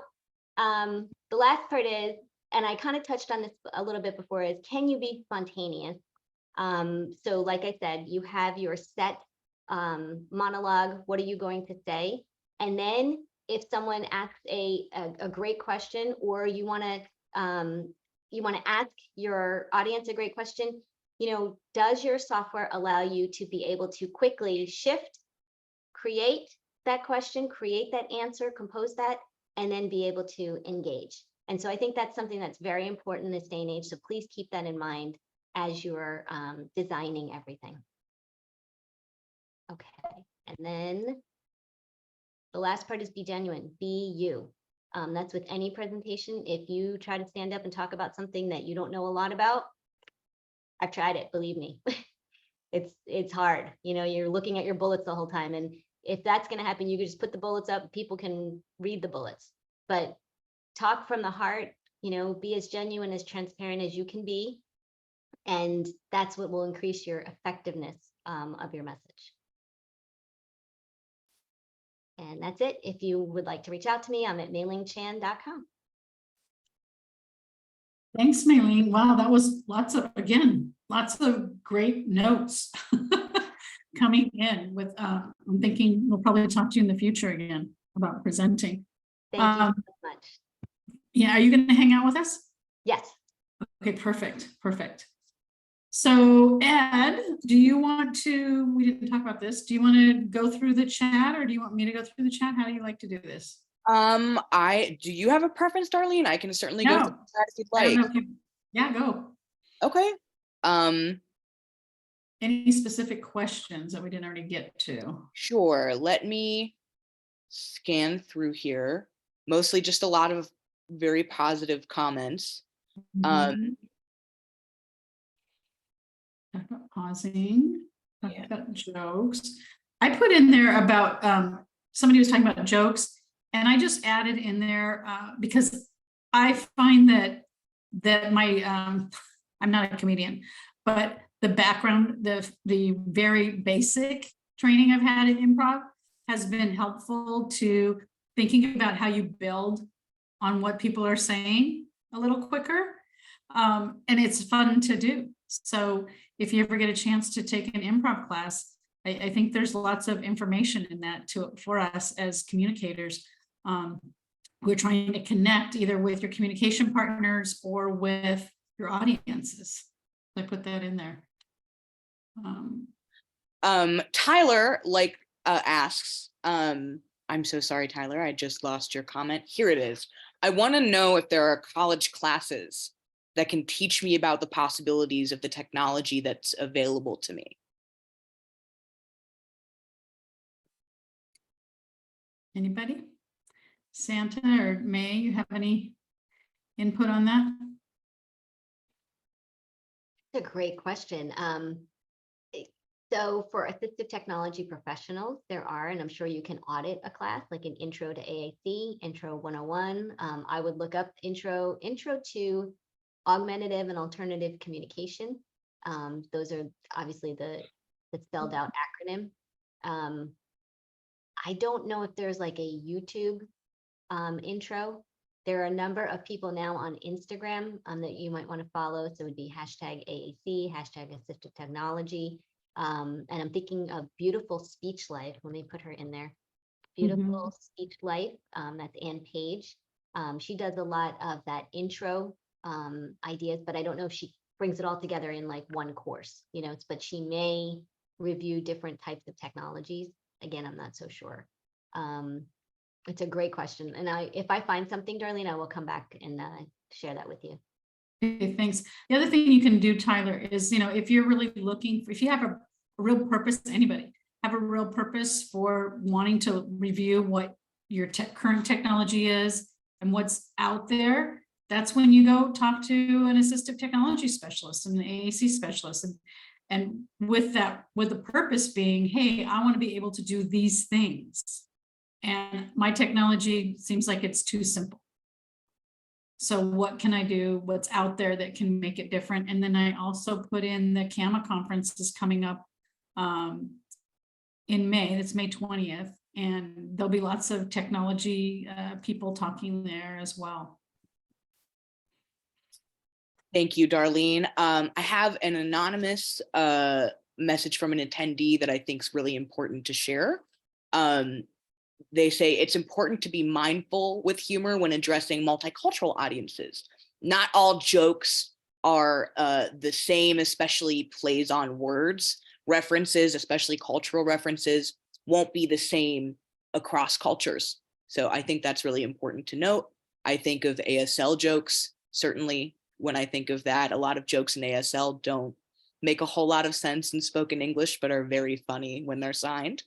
the last part is, and I kind of touched on this a little bit before, is can you be spontaneous? So like I said, you have your set monologue. What are you going to say? And then if someone asks a great question, or you want to ask your audience a great question, does your software allow you to be able to quickly shift, create that question, create that answer, compose that, and then be able to engage? And so I think that's something that's very important in this day and age. So please keep that in mind as you're designing everything. Okay, and then the last part is be genuine, be you. That's with any presentation. If you try to stand up and talk about something that you don't know a lot about, I've tried it, believe me. It's hard. You're looking at your bullets the whole time. And if that's going to happen, you can just put the bullets up, people can read the bullets. But talk from the heart, be as genuine, as transparent as you can be. And that's what will increase your effectiveness of your message. And that's it. If you would like to reach out to me, I'm at mailingchan.com. Thanks, Mai Ling. Wow, that was lots of great notes coming in with, I'm thinking we'll probably talk to you in the future again about presenting. Thank you Um, so much. Yeah, are you going to hang out with us? Yes. Okay, perfect, perfect. So Ed, do you want to, we didn't talk about this, do you want to go through the chat or do you want me to go through the chat? How do you like to do this? Do you have a preference, Darlene? I can certainly go No, through that if you'd I don't like. know if you, yeah, go. Okay. Any specific questions that we didn't already get to? Sure. Let me scan through here. Mostly just a lot of very positive comments. Mhm. Talk about pausing, talk Yeah. about jokes. I put in there about, somebody was talking about jokes, and I just added in there, because I find that my, I'm not a comedian, but the background, the very basic training I've had in improv has been helpful to thinking about how you build on what people are saying a little quicker. And it's fun to do. So if you ever get a chance to take an improv class, I think there's lots of information in that for us as communicators. We're trying to connect either with your communication partners or with your audiences. I put that in there. Tyler asks, I'm so sorry, Tyler, I just lost your comment. Here it is. I want to know if there are college classes that can teach me about the possibilities of the technology that's available to me. Anybody? Santa or May, you have any input on that? That's a great question. So for assistive technology professionals, there are, and I'm sure you can audit a class like an intro to AAC, intro 101. I would look up intro to augmentative and alternative communication. Those are obviously the spelled out acronym. I don't know if there's like a YouTube intro. There are a number of people now on Instagram that you might want to follow. So it would be hashtag AAC, hashtag assistive technology. And I'm thinking of Beautiful Speech Life. Let me put her in there. Beautiful Speech Life. That's Ann Page. She does a lot of that intro ideas, but I don't know if she brings it all together in like one course, but she may review different types of technologies. Again, I'm not so sure. It's a great question. And if I find something, Darlene, I will come back and share that with you. Okay, thanks. The other thing you can do, Tyler, is, if you're really looking, if you have a real purpose, anybody have a real purpose for wanting to review what your current technology is and what's out there, that's when you go talk to an assistive technology specialist and an AAC specialist. And with the purpose being, hey, I want to be able to do these things. And my technology seems like it's too simple. So what can I do? What's out there that can make it different? And then I also put in the CAMA conference is coming up in May. That's May 20th. And there'll be lots of technology people talking there as well. Thank you, Darlene. I have an anonymous message from an attendee that I think is really important to share. They say it's important to be mindful with humor when addressing multicultural audiences. Not all jokes are the same, especially plays on words. References, especially cultural references, won't be the same across cultures. So I think that's really important to note. I think of ASL jokes, certainly when I think of that, a lot of jokes in ASL don't make a whole lot of sense in spoken English, but are very funny when they're signed.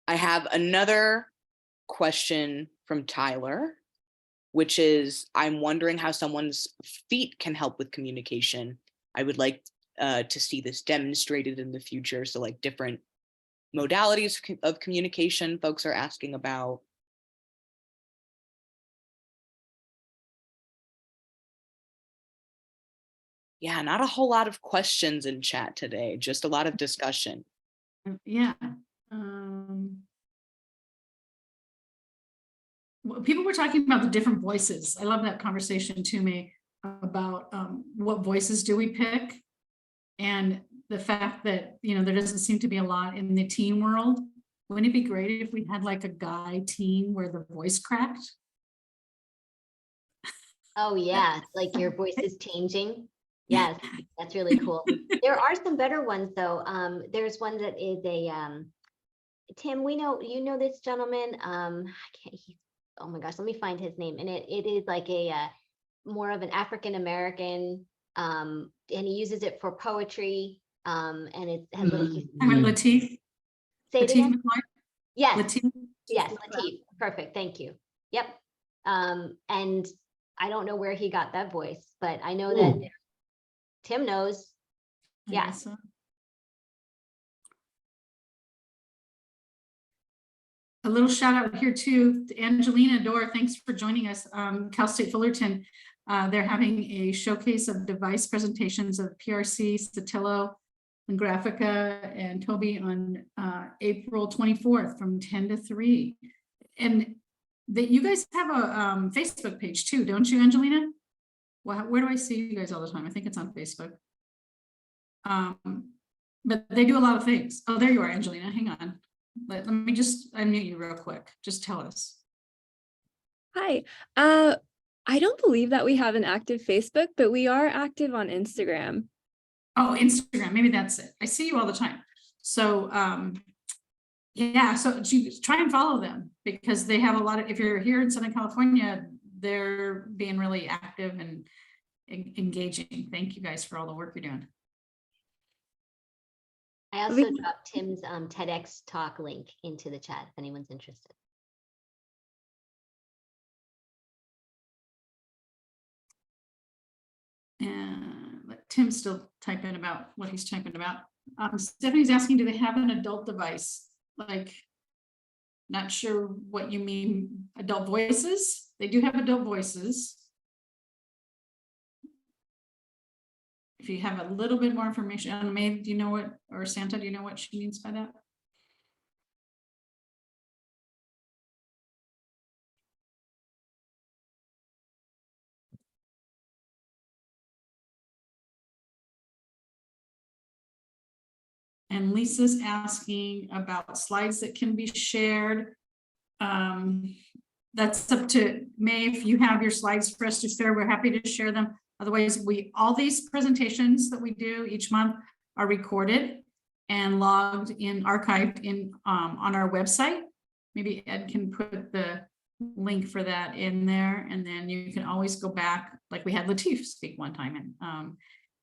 I have another question from Tyler, which is, I'm wondering how someone's feet can help with communication. I would like to see this demonstrated in the future. So like different modalities of communication folks are asking about. Yeah, not a whole lot of questions in chat today, just a lot of discussion. Yeah. People were talking about the different voices. I love that conversation too, May. about what voices do we pick? And the fact that, you know, there doesn't seem to be a lot in the teen world. Wouldn't it be great if we had like a guy teen where the voice cracked? Oh, yeah, like your voice is changing. Yes, that's really cool. There are some better ones though. There's one that is a Tim, you know this gentleman. I can't oh my gosh, let me find his name. And it is like a more of an African American, and he uses it for poetry. And it has little Latif? say it Latif again. McCoy? Yes, Latif? yes, Latif. Perfect, thank you. Yep. And I don't know where he got that voice, but I know that Tim knows. I Yeah. guess so. A little shout out here to Angelina Dora. Thanks for joining us. Cal State Fullerton. They're having a showcase of device presentations of PRC, Sotelo, and Graphica, and Toby on April 24th from 10 to 3. And that you guys have a Facebook page too, don't you, Angelina? Well, where do I see you guys all the time? I think it's on Facebook. But they do a lot of things. Oh, there you are, Angelina. Hang on. Let me just unmute you real quick. Just tell us. Hi. I don't believe that we have an active Facebook, but we are active on Instagram. Oh, Instagram. Maybe that's it. I see you all the time. So yeah, so try and follow them because they have a lot of, if you're here in Southern California, they're being really active and engaging. Thank you guys for all the work you're doing. I also dropped Tim's TEDx talk link into the chat if anyone's interested. And let Tim still type in about what he's typing about. Stephanie's asking, do they have an adult device? Like, not sure what you mean, adult voices? They do have adult voices. If you have a little bit more information on May, do you know what, or Santa, do you know what she means by that? And Lisa's asking about slides that can be shared. That's up to May. If you have your slides for us to share, we're happy to share them. Otherwise, all these presentations that we do each month are recorded and logged in, archived in on our website. Maybe Ed can put the link for that in there, and then you can always go back, like we had Latif speak one time, and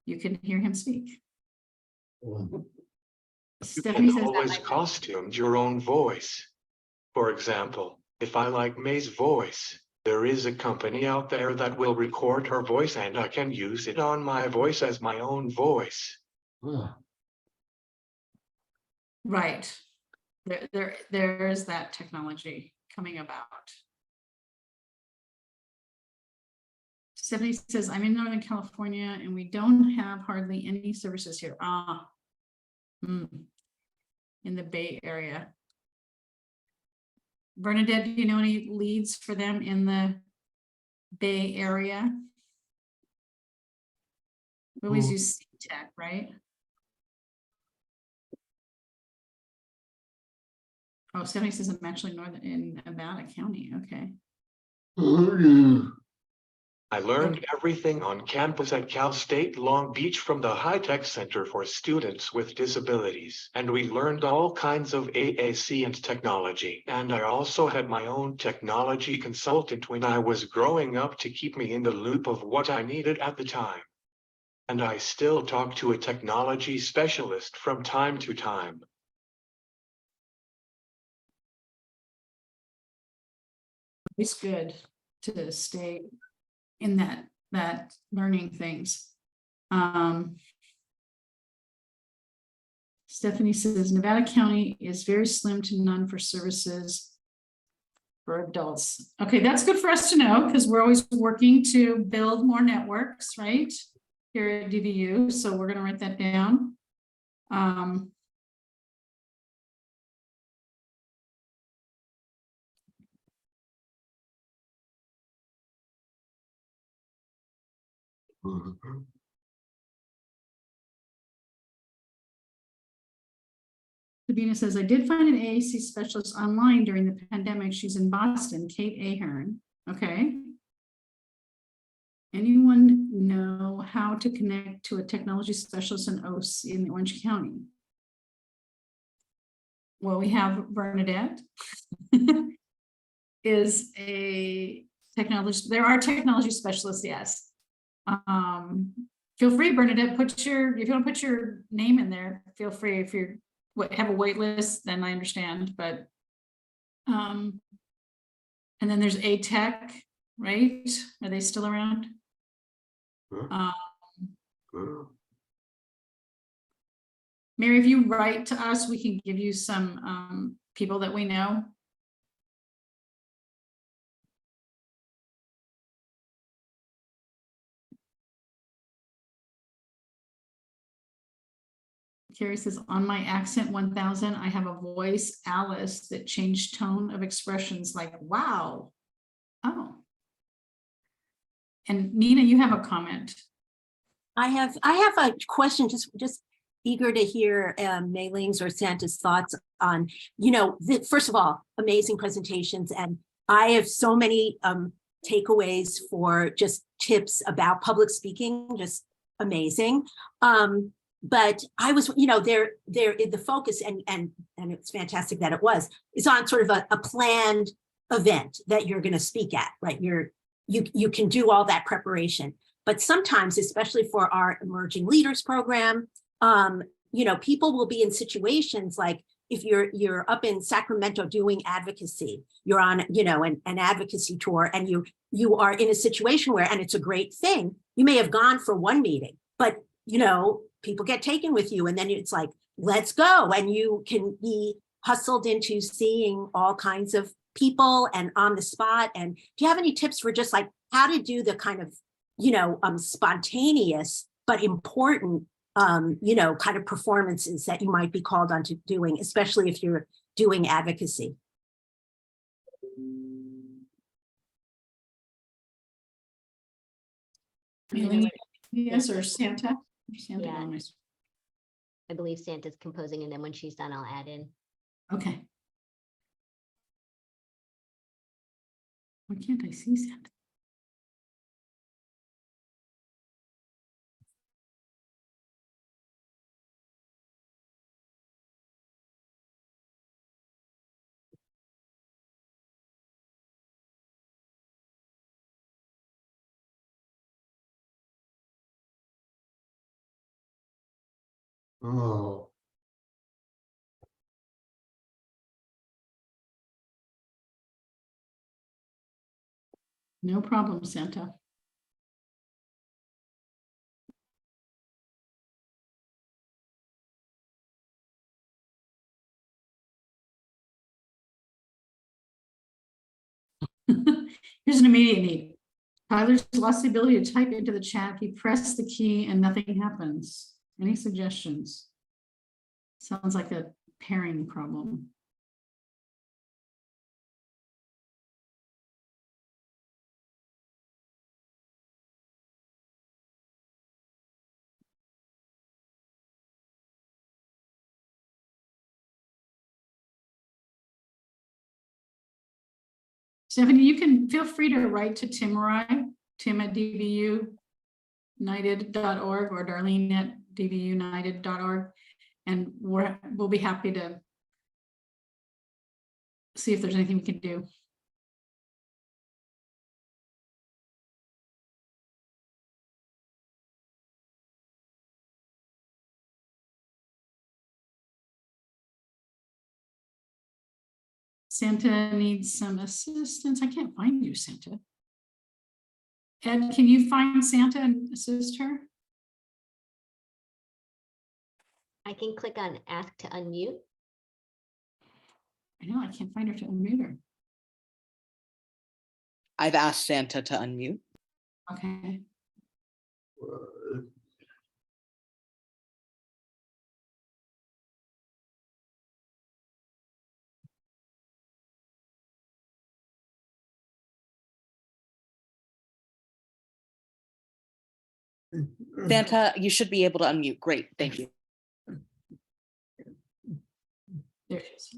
you can hear him speak. You Stephanie can says always costume your own voice. For example, if I like May's voice, there is a company out there that will record her voice and I can use it on my voice as my own voice. right. There is that technology coming about. Stephanie says, I'm in Northern California and we don't have hardly any services here. In the Bay Area. Bernadette, do you know any leads for them in the Bay Area? We always use CTech, right? Oh, Stephanie says I'm actually in Nevada County. Okay. I learned everything on campus at Cal State Long Beach from the High-Tech Center for Students with Disabilities. And we learned all kinds of AAC and technology. And I also had my own technology consultant when I was growing up to keep me in the loop of what I needed at the time. And I still talk to a technology specialist from time to time. It's good to stay in that learning things. Stephanie says Nevada County is very slim to none for services for adults. Okay, that's good for us to know because we're always working to build more networks, right? Here at DVU. So we're going to write that down. Sabina says, I did find an AAC specialist online during the pandemic. She's in Boston, Kate Ahern. Okay. Anyone know how to connect to a technology specialist in Orange County? Well, we have Bernadette is a technologist. There are technology specialists, yes. Feel free, Bernadette, if you want to put your name in there, feel free. If you have a wait list, then I understand, but and then there's a tech, right? Are they still around? Mary, if you write to us, we can give you some people that we know. Carrie says, on my accent 1000, I have a voice, Alice, that changed tone of expressions like, wow. Oh. And Nina, you have a comment. I have a question, just eager to hear Mai Ling's or Santa's thoughts on, first of all, amazing presentations. And I have so many takeaways for just tips about public speaking, just amazing. But I was, the focus, and it's fantastic that it is on sort of a planned event that you're going to speak at, right? You can do all that preparation. But sometimes, especially for our emerging leaders program, people will be in situations like if you're up in Sacramento doing advocacy, you're on, an advocacy tour, and you are in a situation where, and it's a great thing, you may have gone for one meeting, but people get taken with you, and then it's like, let's go, and you can be hustled into seeing all kinds of people and on the spot. And do you have any tips for just like how to do the kind of spontaneous but important kind of performances that you might be called on to doing, especially if you're doing advocacy? Yes, or Santa? Santa Yeah. always. I believe Santa's composing, and then when she's done, I'll add in. Okay. Why can't I see Santa? Oh. No problem, Santa. Here's an immediate need. Tyler's lost the ability to type into the chat. He pressed the key and nothing happens. Any suggestions? Sounds like a pairing problem. Stephanie, you can feel free to write to Tim or I, Tim at dbunited.org or Darlene at dbunited.org, and we'll be happy to see if there's anything we can do. Santa needs some assistance. I can't find you, Santa. Ed, can you find Santa and assist her? I can click on ask to unmute. I know, I can't find her to unmute her. I've asked Santa to unmute. Okay. Santa, you should be able to unmute. Great, thank you. There it is.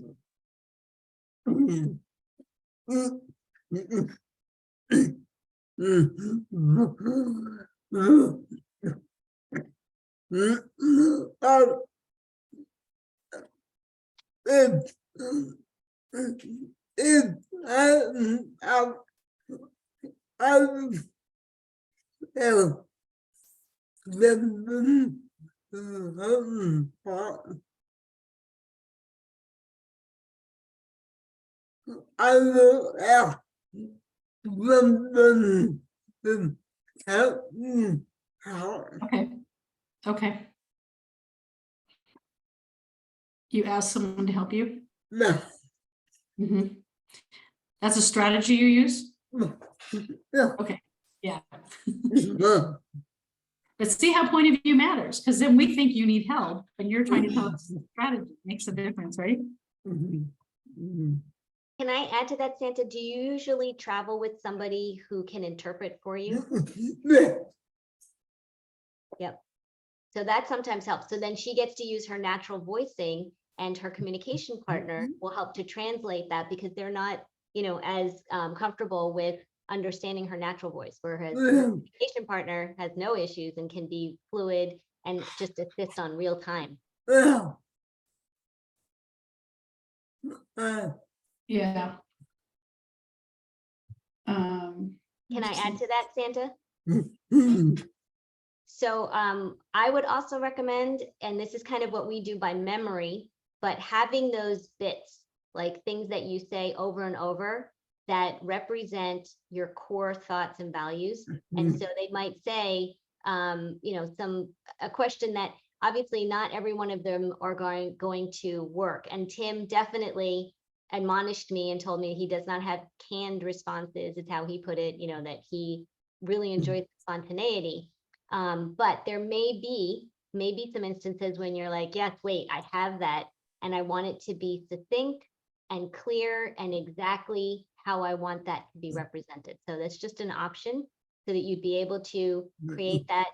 Okay, okay. You asked someone to help you? Mhm. That's a strategy you use? Okay, yeah. But see how point of view matters, because then we think you need help and you're trying to tell us the strategy makes a difference, right? Can I add to that, Santa? Do you usually travel with somebody who can interpret for you? Yep. So that sometimes helps. So then she gets to use her natural voicing, and her communication partner will help to translate that, because they're not, as comfortable with understanding her natural voice, whereas her communication partner has no issues and can be fluid and just assist on real time. Yeah. Can I add to that, Santa? So I would also recommend, and this is kind of what we do by memory, but having those bits, like things that you say over and over that represent your core thoughts and values. And so they might say, a question that obviously not every one of them are going to work. And Tim definitely admonished me and told me he does not have canned responses. It's how he put it, that he really enjoys spontaneity. But there may be some instances when you're like, yes, wait, I have that, and I want it to be succinct and clear and exactly how I want that to be represented. So that's just an option, so that you'd be able to create that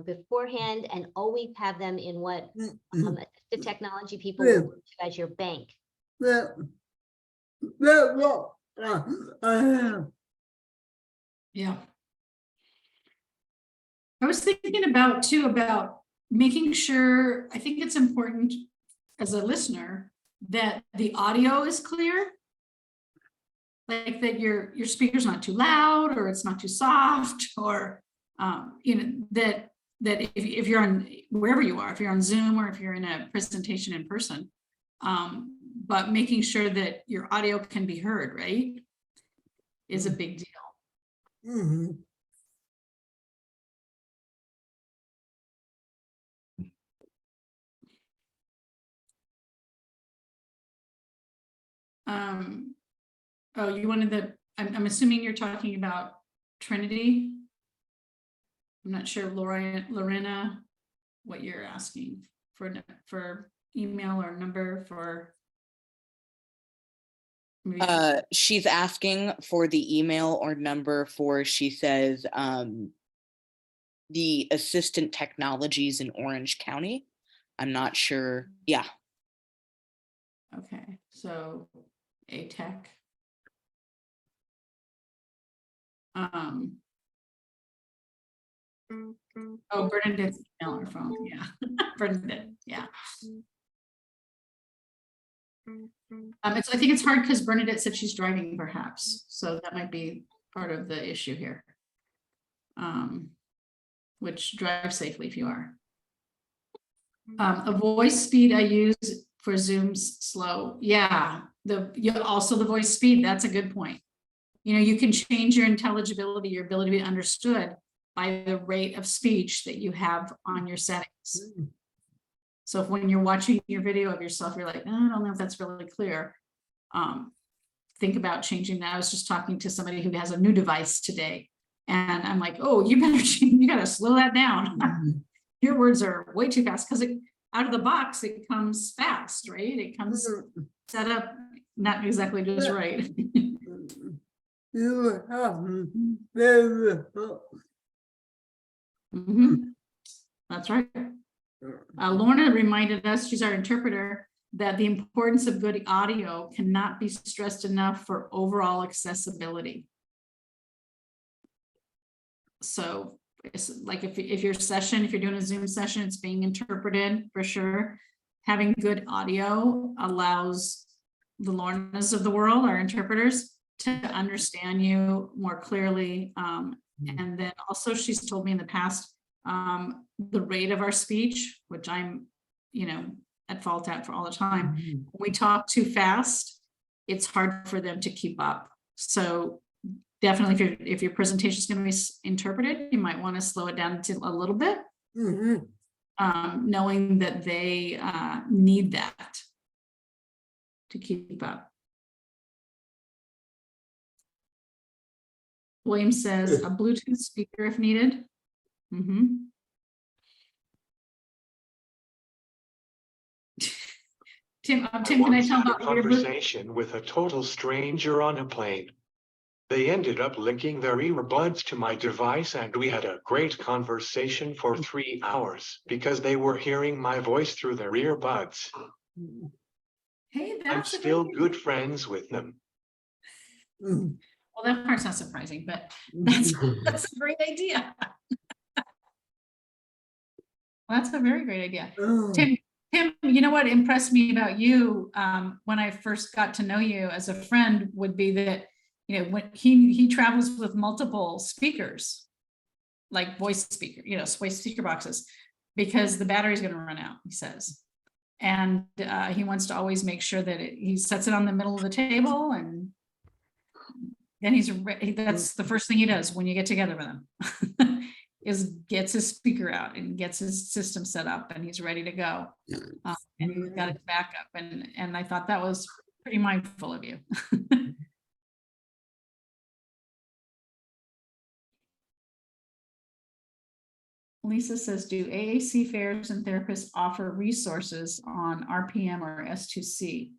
beforehand and always have them in what the technology people will refer to as your bank. Yeah. I was thinking about making sure, I think it's important as a listener that the audio is clear. Like that your speaker's not too loud, or it's not too soft, or that if you're on wherever you are, if you're on Zoom or if you're in a presentation in person, but making sure that your audio can be heard, right, is a big deal. Oh, you wanted I'm assuming you're talking about Trinity. I'm not sure, Lorena, what you're asking for email or number for. She's asking for the email or number for, she says, the assistant technologies in Orange County. I'm not sure. Yeah. Okay, so A-Tech. Oh, Bernadette's email or phone, yeah. Bernadette, yeah. I think it's hard because Bernadette said she's driving perhaps, so that might be part of the issue here. Which drive safely if you are. A voice speed I use for Zoom's slow. Yeah, also the voice speed, that's a good point. You can change your intelligibility, your ability to be understood by the rate of speech that you have on your settings. So if when you're watching your video of yourself, you're like, I don't know if that's really clear. Think about changing that. I was just talking to somebody who has a new device today, and I'm like, oh, you gotta slow that down. Your words are way too fast, because out of the box, it comes fast, right? It comes set up not exactly just right. Mhm. That's right. Lorna reminded us, she's our interpreter, that the importance of good audio cannot be stressed enough for overall accessibility. So it's like if your session, if you're doing a Zoom session, it's being interpreted for sure. Having good audio allows the Lornas of the world, our interpreters, to understand you more clearly. And then also she's told me in the past, the rate of our speech, which I'm, at fault at for all the time. When we talk too fast, it's hard for them to keep up. So definitely if your presentation is going to be interpreted, you might want to slow it down to a little bit, knowing that they need that to keep up. William says a Bluetooth speaker if needed. Tim, can I tell Once had a about your conversation with a total stranger on a plane. They ended up linking their earbuds to my device and we had a great conversation for 3 hours because they were hearing my voice through their earbuds. Hey, I'm that's still good friends with them. Well, that part's not surprising, but that's a great idea. That's a very great idea. Tim, you know what impressed me about you when I first got to know you as a friend would be that, when he travels with multiple speakers, like voice speaker boxes, because the battery's going to run out, he says. And he wants to always make sure that he sets it on the middle of the table, and then that's the first thing he does when you get together with him. Is gets his speaker out and gets his system set up, and he's ready to go. And he's got his backup, and I thought that was pretty mindful of you. Lisa says, do AAC fairs and therapists offer resources on RPM or S2C?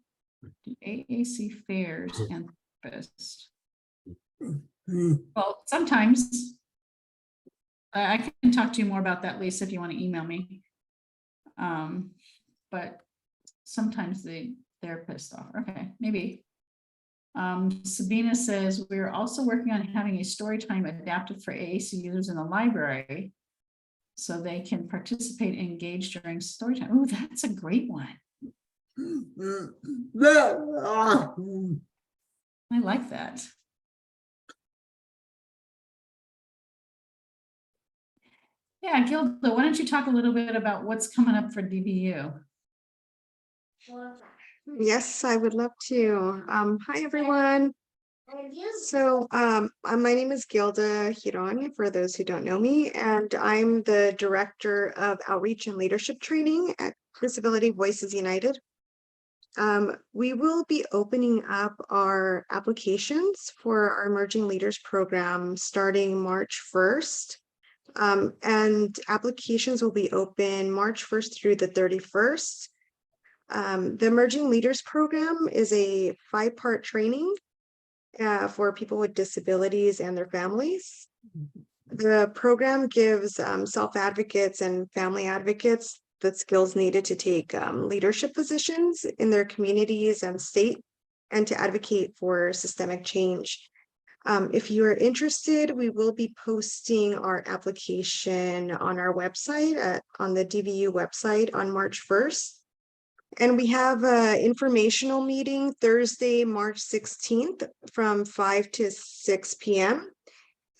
Do AAC fairs and therapists? Well, sometimes. I can talk to you more about that, Lisa, if you want to email me. But sometimes the therapists offer. Okay, maybe. Sabina says, we're also working on having a story time adapted for AAC users in the library so they can participate and engage during story time. Oh, that's a great one. I like that. Yeah, Gilda, why don't you talk a little bit about what's coming up for DBU? Yes, I would love to. Hi, everyone. So my name is Gilda Hiron, for those who don't know me, and I'm the Director of Outreach and Leadership Training at Disability Voices United. We will be opening up our applications for our Emerging Leaders Program starting March 1st. And applications will be open March 1st through the 31st. The Emerging Leaders Program is a 5-part training for people with disabilities and their families. The program gives self-advocates and family advocates the skills needed to take leadership positions in their communities and state and to advocate for systemic change. If you are interested, we will be posting our application on our website, on the DVU website on March 1st. And we have an informational meeting Thursday, March 16th from 5 to 6 p.m.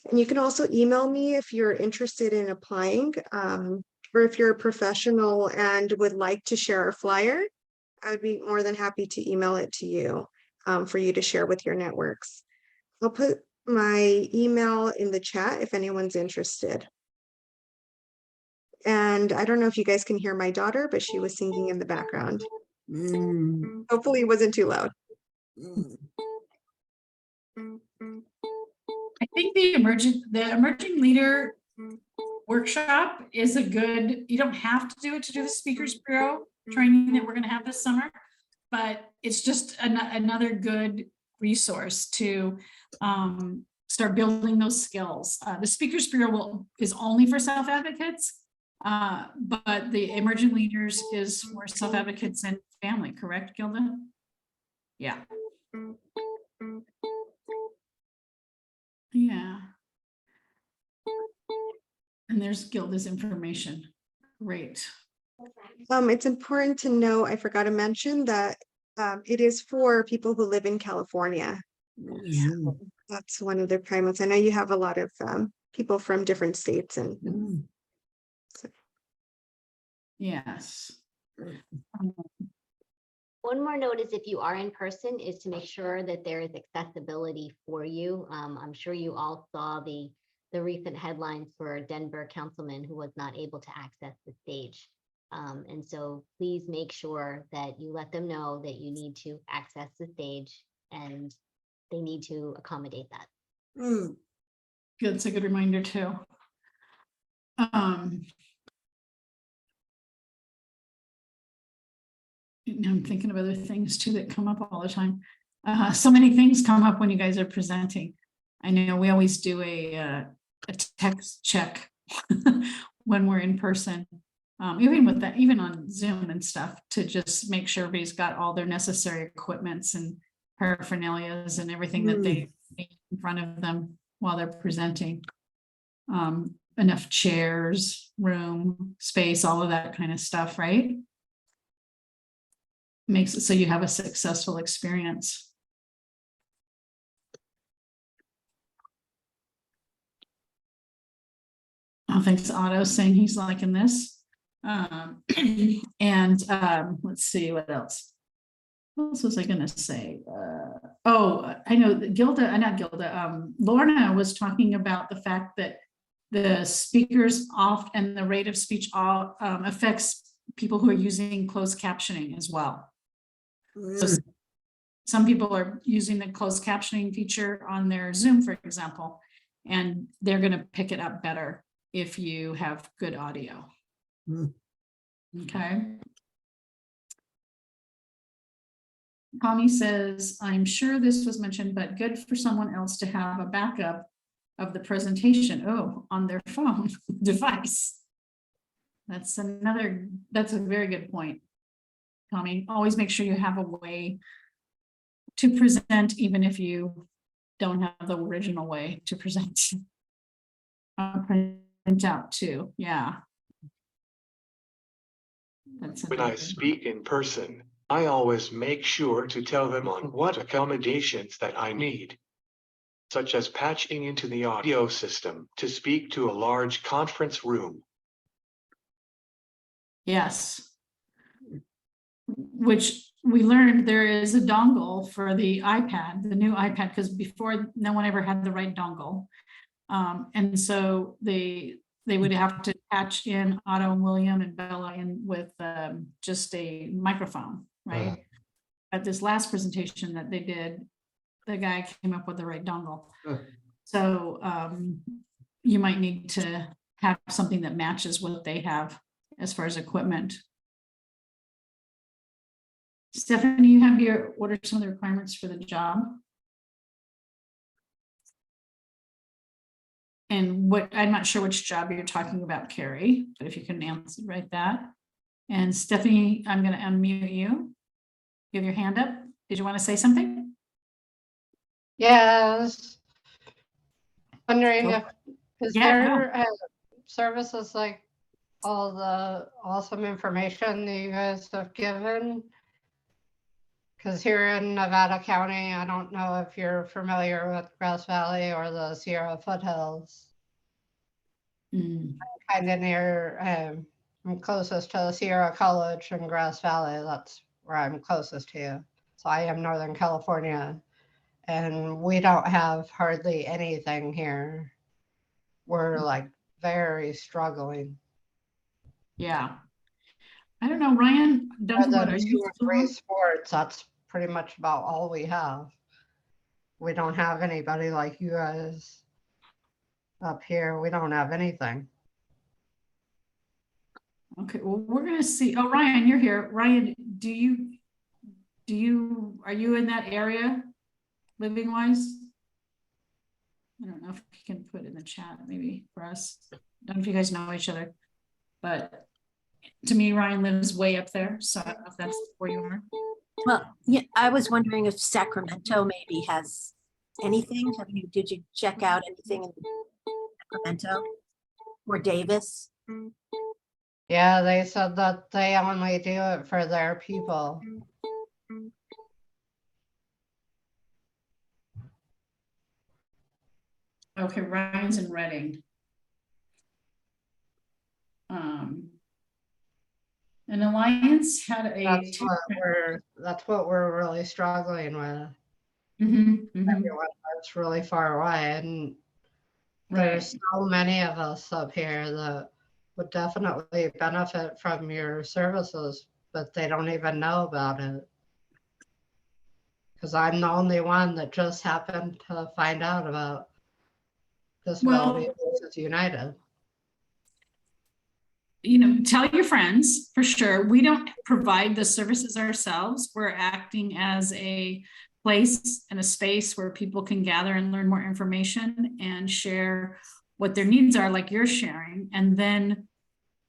And you can also email me if you're interested in applying, or if you're a professional and would like to share a flyer, I would be more than happy to email it to you for you to share with your networks. I'll put my email in the chat if anyone's interested. And I don't know if you guys can hear my daughter, but she was singing in the background. Hopefully it wasn't too loud. I think the emerging leader workshop is a good, you don't have to do it to do the Speakers Bureau training that we're going to have this summer, but it's just another good resource to start building those skills. The Speakers Bureau is only for self-advocates, but the Emerging Leaders is for self-advocates and family, correct, Gilda? Yeah. Yeah. And there's Gilda's information. Great. It's important to know, I forgot to mention that it is for people who live in California. So that's one of the primates. I know you have a lot of people from different states and so. Yes. One more note is if you are in person is to make sure that there is accessibility for you. I'm sure you all saw the recent headlines for a Denver councilman who was not able to access the stage. And so please make sure that you let them know that you need to access the stage and they need to accommodate that. Good, it's a good reminder too. I'm thinking of other things too that come up all the time. So many things come up when you guys are presenting. I know we always do a text check when we're in person, even with that, even on Zoom and stuff, to just make sure everybody's got all their necessary equipments and paraphernalias and everything that they need in front of them while they're presenting. Enough chairs, room, space, all of that kind of stuff, right? Makes it so you have a successful experience. Oh, thanks, Otto, saying he's liking this. Let's see what else. What else was I going to say? I know that Lorna was talking about the fact that the speakers off and the rate of speech all affects people who are using closed captioning as well. So some people are using the closed captioning feature on their Zoom, for example, and they're going to pick it up better if you have good audio. Okay. Tommy says, I'm sure this was mentioned, but good for someone else to have a backup of the presentation. Oh, on their phone device. That's a very good point. Tommy, always make sure you have a way to present, even if you don't have the original way to present. Print out too, yeah. When I speak in person, I always make sure to tell them on what accommodations that I need, such as patching into the audio system to speak to a large conference room. Yes. Which we learned there is a dongle for the iPad, the new iPad, because before no one ever had the right dongle. And so they would have to patch in Otto and William and Bella in with just a microphone, right? At this last presentation that they did, the guy came up with the right dongle. So you might need to have something that matches what they have as far as equipment. Stephanie, you have what are some of the requirements for the job? And I'm not sure which job you're talking about, Carrie, but if you can answer, write that. And Stephanie, I'm going to unmute you. You have your hand up. Did you want to say something? Yes. Wondering if there services like all the awesome information that you guys have given? Because here in Nevada County, I don't know if you're familiar with Grass Valley or the Sierra Foothills. I'm kind of near, I'm closest to the Sierra College in Grass Valley. That's where I'm closest to. So I am Northern California, and we don't have hardly anything here. We're like very struggling. Yeah. I don't know, Ryan. Other than 2 or 3 sports, that's pretty much about all we have. We don't have anybody like you guys up here. We don't have anything. Okay, well, we're gonna see. Oh, Ryan, you're here. Ryan, are you in that area living wise? I don't know if you can put in the chat maybe for us. I don't know if you guys know each other, but to me, Ryan lives way up there. So I don't know if that's where you are. Well, yeah, I was wondering if Sacramento maybe has anything. Did you check out anything in Sacramento or Davis? Yeah, they said that they only do it for their people. Okay, Ryan's in Reading. An alliance had a. That's what we're really struggling with. Mhm, mhm. Everyone lives really far away, and there's so many of us up here that would definitely benefit from your services, but they don't even know about it. Because I'm the only one that just happened to find out about Disabilities United. You know, tell your friends for sure. We don't provide the services ourselves. We're acting as a place and a space where people can gather and learn more information and share what their needs are, like you're sharing. And then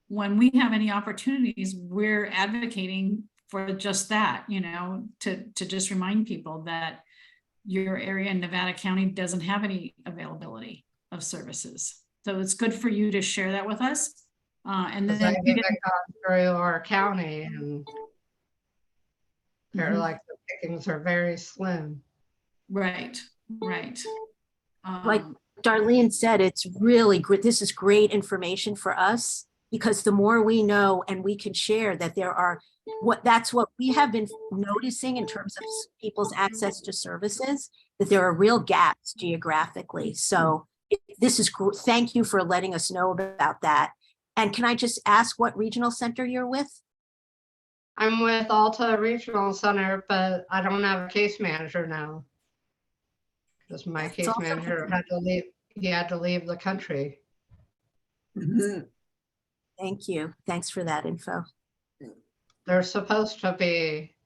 when we have any opportunities, we're advocating for just that, you know, to just remind people that your area in Nevada County doesn't have any availability of services. So it's good for you to share that with us. And then I've even gone through our county, and they're like, the pickings are very slim. Right. Like Darlene said, it's really great. This is great information for us because the more we know and we can share that there are that's what we have been noticing in terms of people's access to services, that there are real gaps geographically. So this is thank you for letting us know about that. And can I just ask what regional center you're with? I'm with Alta Regional Center, but I don't have a case manager now. Because my case manager had to leave. He had to leave the country. Thank you. Thanks for that info. They're supposed to be,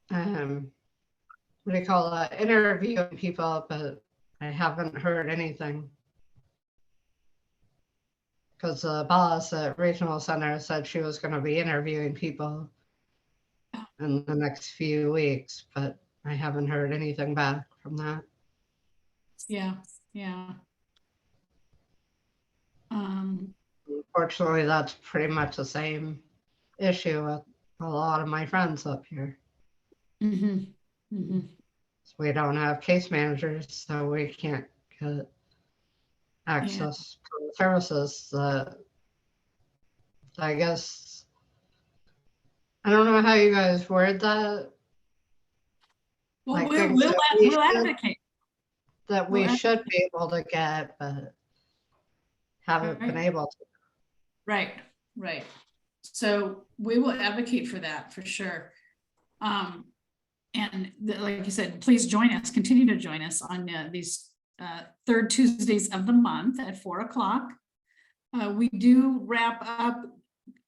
what do you call it, interviewing people, but I haven't heard anything. Because the boss at Regional Center said she was going to be interviewing people in the next few weeks, but I haven't heard anything back from that. Yeah. Unfortunately, that's pretty much the same issue with a lot of my friends up here. So we don't have case managers, so we can't get access to the services that I guess, I don't know how you guys word that. Well, like we'll advocate. That we should be able to get, but haven't been able to. Right. So we will advocate for that for sure. And like you said, please join us, continue to join us on these third Tuesdays of the month at 4 o'clock. We do wrap up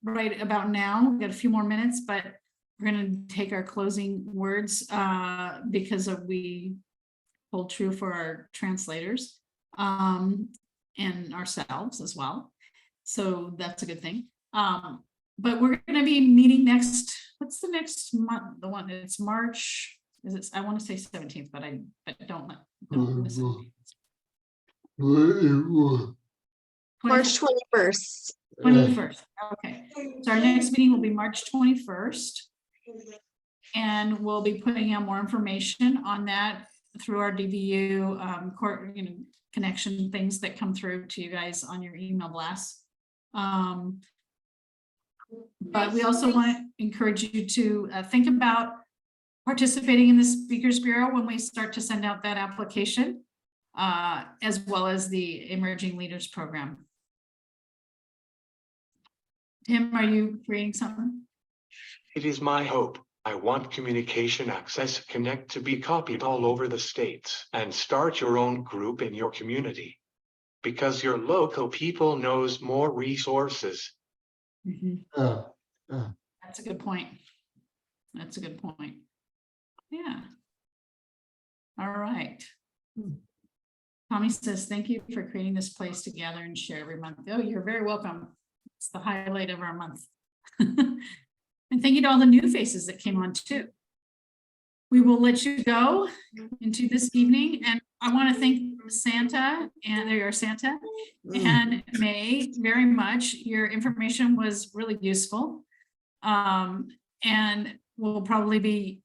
right about now. We've got a few more minutes, but we're going to take our closing words because we hold true for our translators and ourselves as well. So that's a good thing. But we're going to be meeting next. What's the next month? The one it's March. Is it? I want to say 17th, but don't miss it. March 21st. 21st. Okay. So our next meeting will be March 21st. And we'll be putting out more information on that through our DVU connection things that come through to you guys on your email blast. But we also want to encourage you to think about participating in the Speakers Bureau when we start to send out that application, as well as the Emerging Leaders Program. Tim, are you creating something? It is my hope. I want Communication Access Connect to be copied all over the states and start your own group in your community. Because your local people knows more resources. That's a good point. That's a good point. Yeah. All right. Tommy says, thank you for creating this place to gather and share every month. Oh, you're very welcome. It's the highlight of our month. And thank you to all the new faces that came on too. We will let you go into this evening, and I want to thank Santa, and there you are, Santa, and May very much. Your information was really useful. And we'll probably be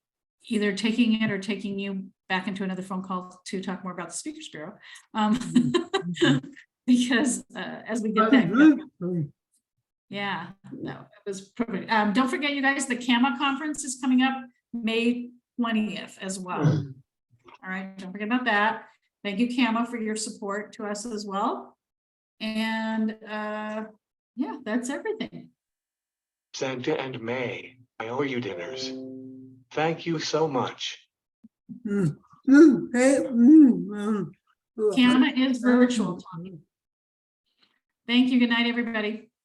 either taking it or taking you back into another phone call to talk more about the Speakers Bureau. Because as we get that. Yeah, no, it was perfect. Don't forget, you guys, the CAMA conference is coming up May 20th as well. All right, don't forget about that. Thank you, CAMA, for your support to us as well. And yeah, that's everything. Santa and May, I owe you dinners. Thank you so much. CAMA is virtual. Thank you. Good night, everybody.